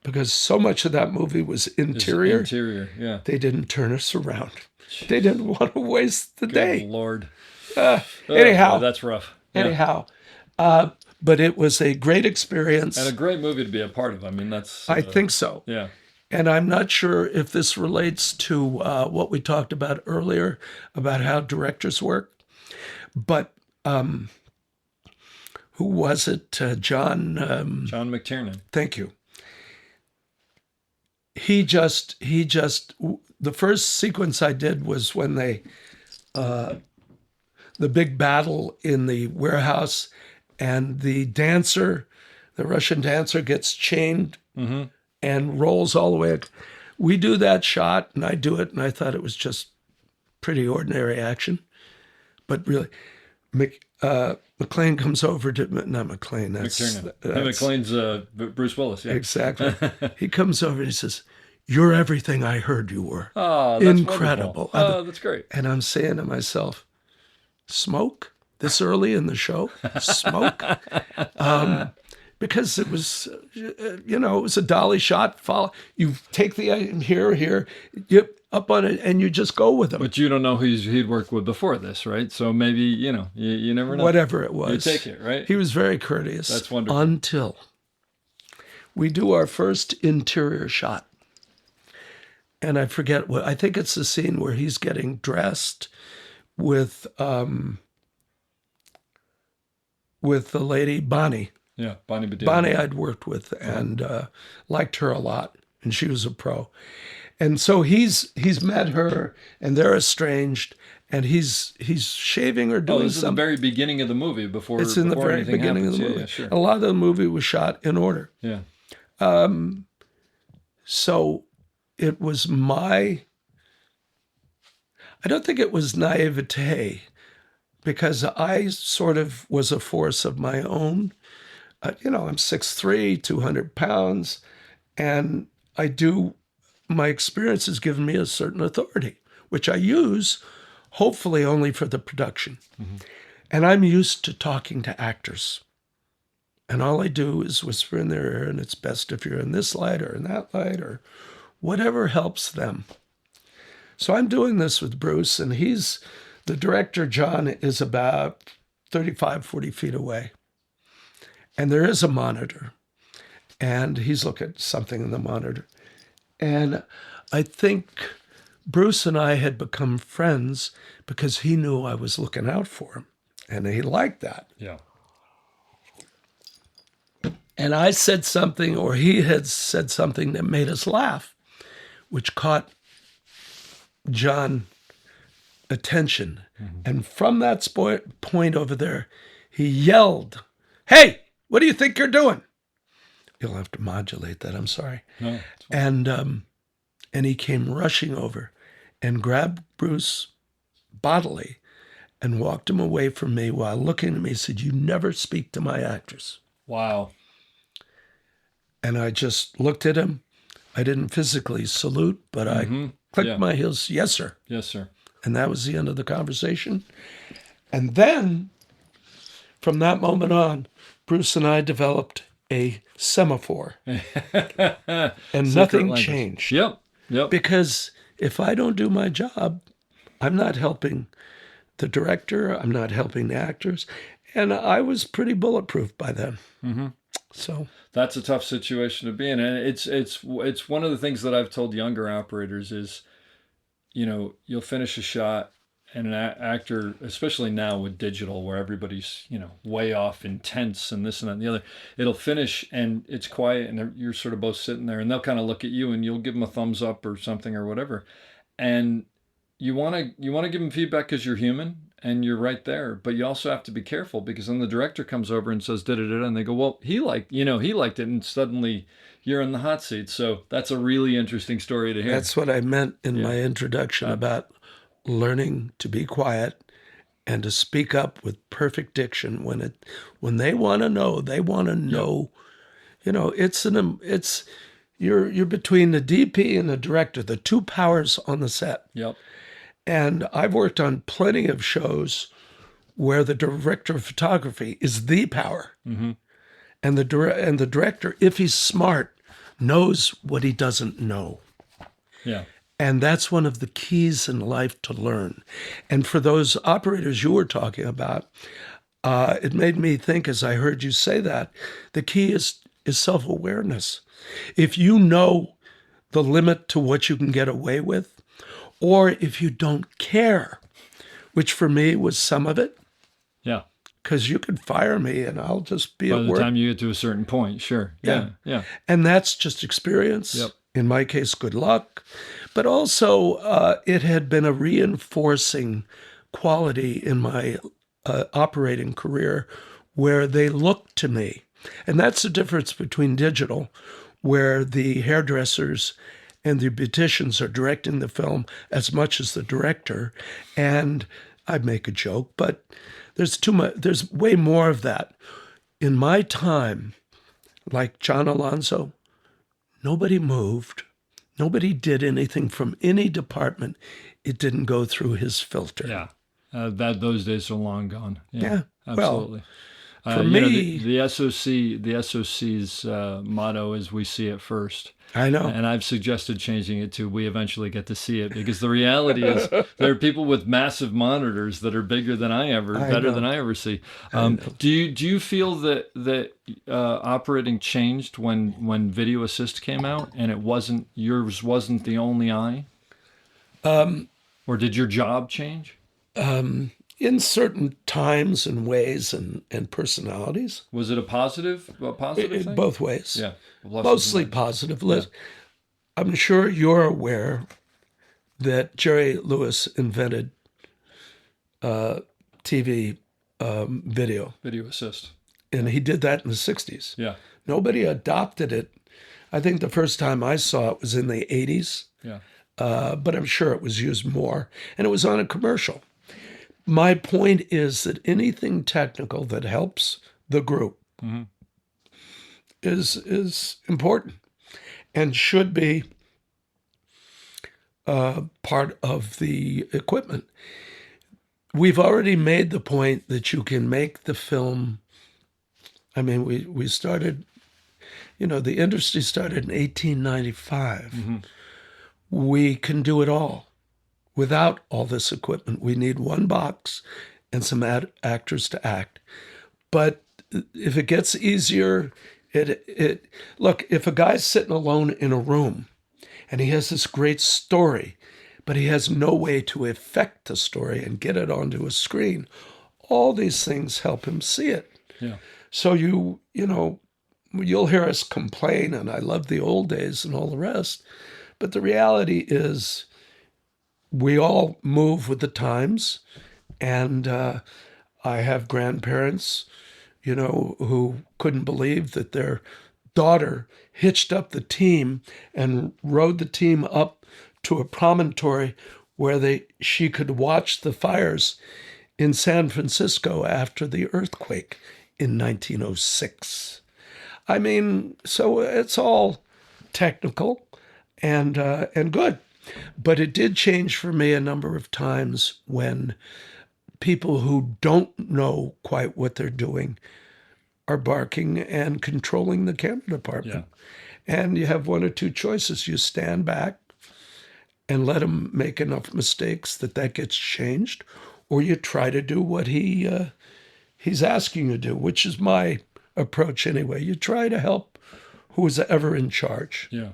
because so much of that movie was interior. Interior, yeah. They didn't turn us around. They didn't want to waste the day. Good Lord. Anyhow. That's rough. Yeah. Anyhow. But it was a great experience. And a great movie to be a part of. I mean, that's... I think so. Yeah. And I'm not sure if this relates to what we talked about earlier, about how directors work. But who was it? John McTiernan. Thank you. He just, the first sequence I did was when the big battle in the warehouse, and the Russian dancer gets chained and rolls all the way. We do that shot, and I do it, and I thought it was just pretty ordinary action. But really, McClane comes over to, not McClane, McTiernan. McClane's Bruce Willis, yeah. Exactly. He comes over and he says, "You're everything I heard you were." Oh, that's incredible. Wonderful. Oh, that's great. And I'm saying to myself, smoke this early in the show? Smoke? Because it was, it was a dolly shot. You take the item here, you up on it, and you just go with him. But you don't know who he'd worked with before this, right? So maybe, you never know. Whatever it was. You take it, right? He was very courteous. That's wonderful. Until we do our first interior shot. And I forget I think it's the scene where he's getting dressed with the lady, Bonnie. Yeah, Bonnie Bedelia. Bonnie I'd worked with and liked her a lot. and she was a pro. And so he's met her, and they're estranged, and he's shaving or doing this is the something. very beginning of the movie before It's in the before very anything beginning happens. of the movie. Yeah, sure. A lot of the movie was shot in order. Yeah. So it was I don't think it was naivete, because I sort of was a force of my own. I'm 6'3", 200 pounds, and my experience has given me a certain authority, which I use hopefully only for the production. Mm-hmm. And I'm used to talking to actors. And all I do is whisper in their ear, and it's best if you're in this light or in that light or whatever helps them. So I'm doing this with Bruce, and the director, John, is about 35, 40 feet away. And there is a monitor, and he's looking at something in the monitor. And I think Bruce and I had become friends because he knew I was looking out for him, and he liked that. Yeah. And I said something, or he had said something that made us laugh, which caught John attention. Mm-hmm. And from that point over there, he yelled, "Hey, what do you think you're doing?" You'll have to modulate that, I'm sorry. No, and he came rushing over and grabbed Bruce bodily and walked him away from me while looking at me. He said, "You never speak to my actors." Wow. And I just looked at him. I didn't physically salute, but I clicked my heels. "Yes, sir." Yes, sir. And that was the end of the conversation. And then, from that moment on, Bruce and I developed a semaphore. And nothing changed. Yep. Because if I don't do my job, I'm not helping the director, I'm not helping the actors. And I was pretty bulletproof by then. Mm-hmm. So that's a tough situation to be in. And it's one of the things that I've told younger operators is, you'll finish a shot, and an actor, especially now with digital, where everybody's, way off intense and this and that and the other, it'll finish and it's quiet and you're sort of both sitting there, and they'll kind of look at you and you'll give them a thumbs up or something or whatever. And you want to give them feedback because you're human and you're right there, but you also have to be careful, because then the director comes over and says da-da-da-da, and they go, "Well, he liked it," and suddenly you're in the hot seat. So that's a really interesting story to hear. That's what I meant in my introduction about learning to be quiet and to speak up with perfect diction when they want to know. They want to know. You're between the DP and the director, the two powers on the set. Yep. And I've worked on plenty of shows where the director of photography is the power. Mm-hmm. And the director, if he's smart, knows what he doesn't know. Yeah. And that's one of the keys in life to learn. And for those operators you were talking about, it made me think, as I heard you say that, the key is self-awareness. If you know the limit to what you can get away with, or if you don't care, which for me was some of it. Yeah. Because you could fire me and I'll just be by at the work. time you get to a certain point. Sure. Yeah. And that's just experience. Yep. In my case, good luck. But also, it had been a reinforcing quality in my operating career where they looked to me. And that's the difference between digital, where the hairdressers and the beauticians are directing the film as much as the director. And I make a joke, but there's too much. There's way more of that. In my time, like John Alonzo, nobody moved. Nobody did anything from any department. It didn't go through his filter. Yeah. Those days are long gone. Yeah. Absolutely. Well, for me, the SOC's motto is "We see it first." I know. And I've suggested changing it to "We eventually get to see it," because the reality is there are people with massive monitors that are bigger than better than I ever see. Do you feel that operating changed when Video Assist came out and yours wasn't the only eye? Or did your job change? In certain times and ways and personalities. Was it a positive thing? Both ways. Yeah. Mostly positive. Yeah. I'm sure you're aware that Jerry Lewis invented TV video, Video assist. and he did that in the 60s. Yeah. Nobody adopted it. I think the first time I saw it was in the 80s, Yeah. but I'm sure it was used more, and it was on a commercial. My point is that anything technical that helps the group is important and should be part of the equipment. We've already made the point that you can make the film. I mean, we started, the industry started in 1895. We can do it all without all this equipment. We need one box and some actors to act. But if it gets easier, look, if a guy's sitting alone in a room and he has this great story, but he has no way to effect the story and get it onto a screen, all these things help him see it. Yeah. So you'll hear us complain, and I love the old days and all the rest, but the reality is we all move with the times, and I have grandparents, who couldn't believe that their daughter hitched up the team and rode the team up to a promontory where she could watch the fires in San Francisco after the earthquake in 1906. I mean, so it's all technical and good. But it did change for me a number of times when people who don't know quite what they're doing are barking and controlling the camera department. Yeah. And you have one or two choices. You stand back and let him make enough mistakes that gets changed, or you try to do what he's asking you to do, which is my approach anyway. You try to help who's ever in charge. Yeah.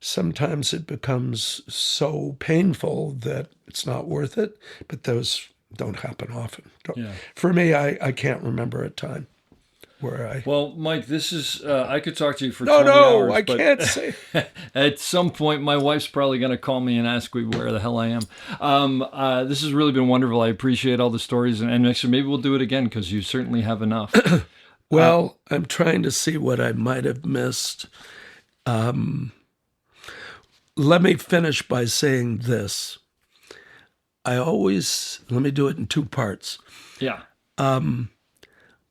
Sometimes it becomes so painful that it's not worth it, but those don't happen often. Yeah. For me, I can't remember a time where I... Well, Mike, this is, I could talk to you for 20 No, hours. I can't say. At some point, my wife's probably going to call me and ask me where the hell I am. This has really been wonderful. I appreciate all the stories. And next year, maybe we'll do it again because you certainly have enough. Well, I'm trying to see what I might have missed. Let me finish by saying this. Let me do it in two parts. Yeah.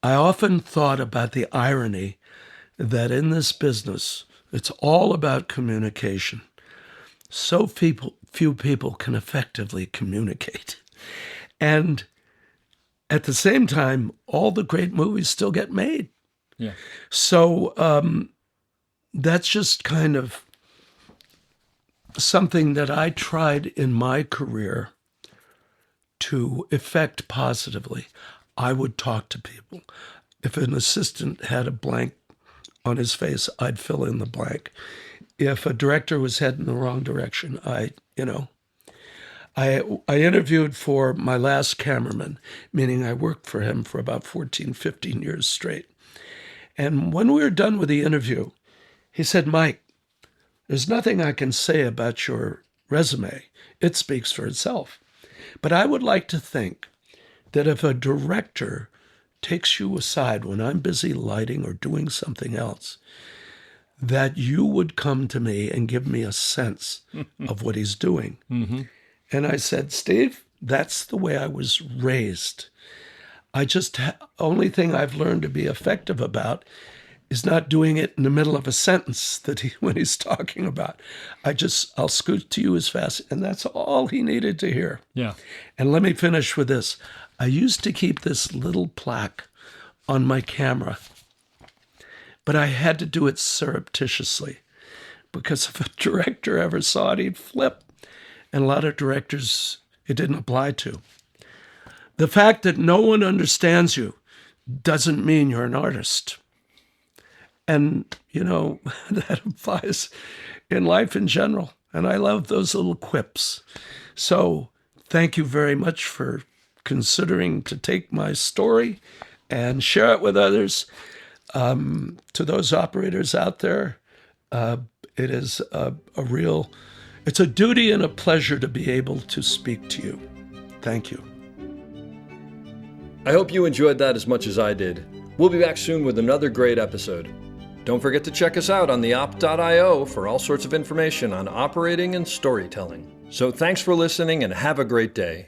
I often thought about the irony that in this business, it's all about communication. So few people can effectively communicate. And at the same time, all the great movies still get made. Yeah. So that's just kind of something that I tried in my career to effect positively. I would talk to people. If an assistant had a blank on his face, I'd fill in the blank. If a director was heading the wrong direction, I interviewed for my last cameraman, meaning I worked for him for about 14, 15 years straight. And when we were done with the interview, he said, "Mike, there's nothing I can say about your resume. It speaks for itself. But I would like to think that if a director takes you aside when I'm busy lighting or doing something else, that you would come to me and give me a sense of what he's doing." Mm-hmm. And I said, "Steve, that's the way I was raised. Only thing I've learned to be effective about is not doing it in the middle of a sentence when he's talking about. I'll scoot to you as fast." And that's all he needed to hear. Yeah. And let me finish with this. I used to keep this little plaque on my camera, but I had to do it surreptitiously because if a director ever saw it, he'd flip. And a lot of directors, it didn't apply to. The fact that no one understands you doesn't mean you're an artist. And, that applies in life in general. And I love those little quips. So thank you very much for considering to take my story and share it with others. To those operators out there, It is it's a duty and a pleasure to be able to speak to you. Thank you. I hope you enjoyed that as much as I did. We'll be back soon with another great episode. Don't forget to check us out on theop.io for all sorts of information on operating and storytelling. So thanks for listening and have a great day.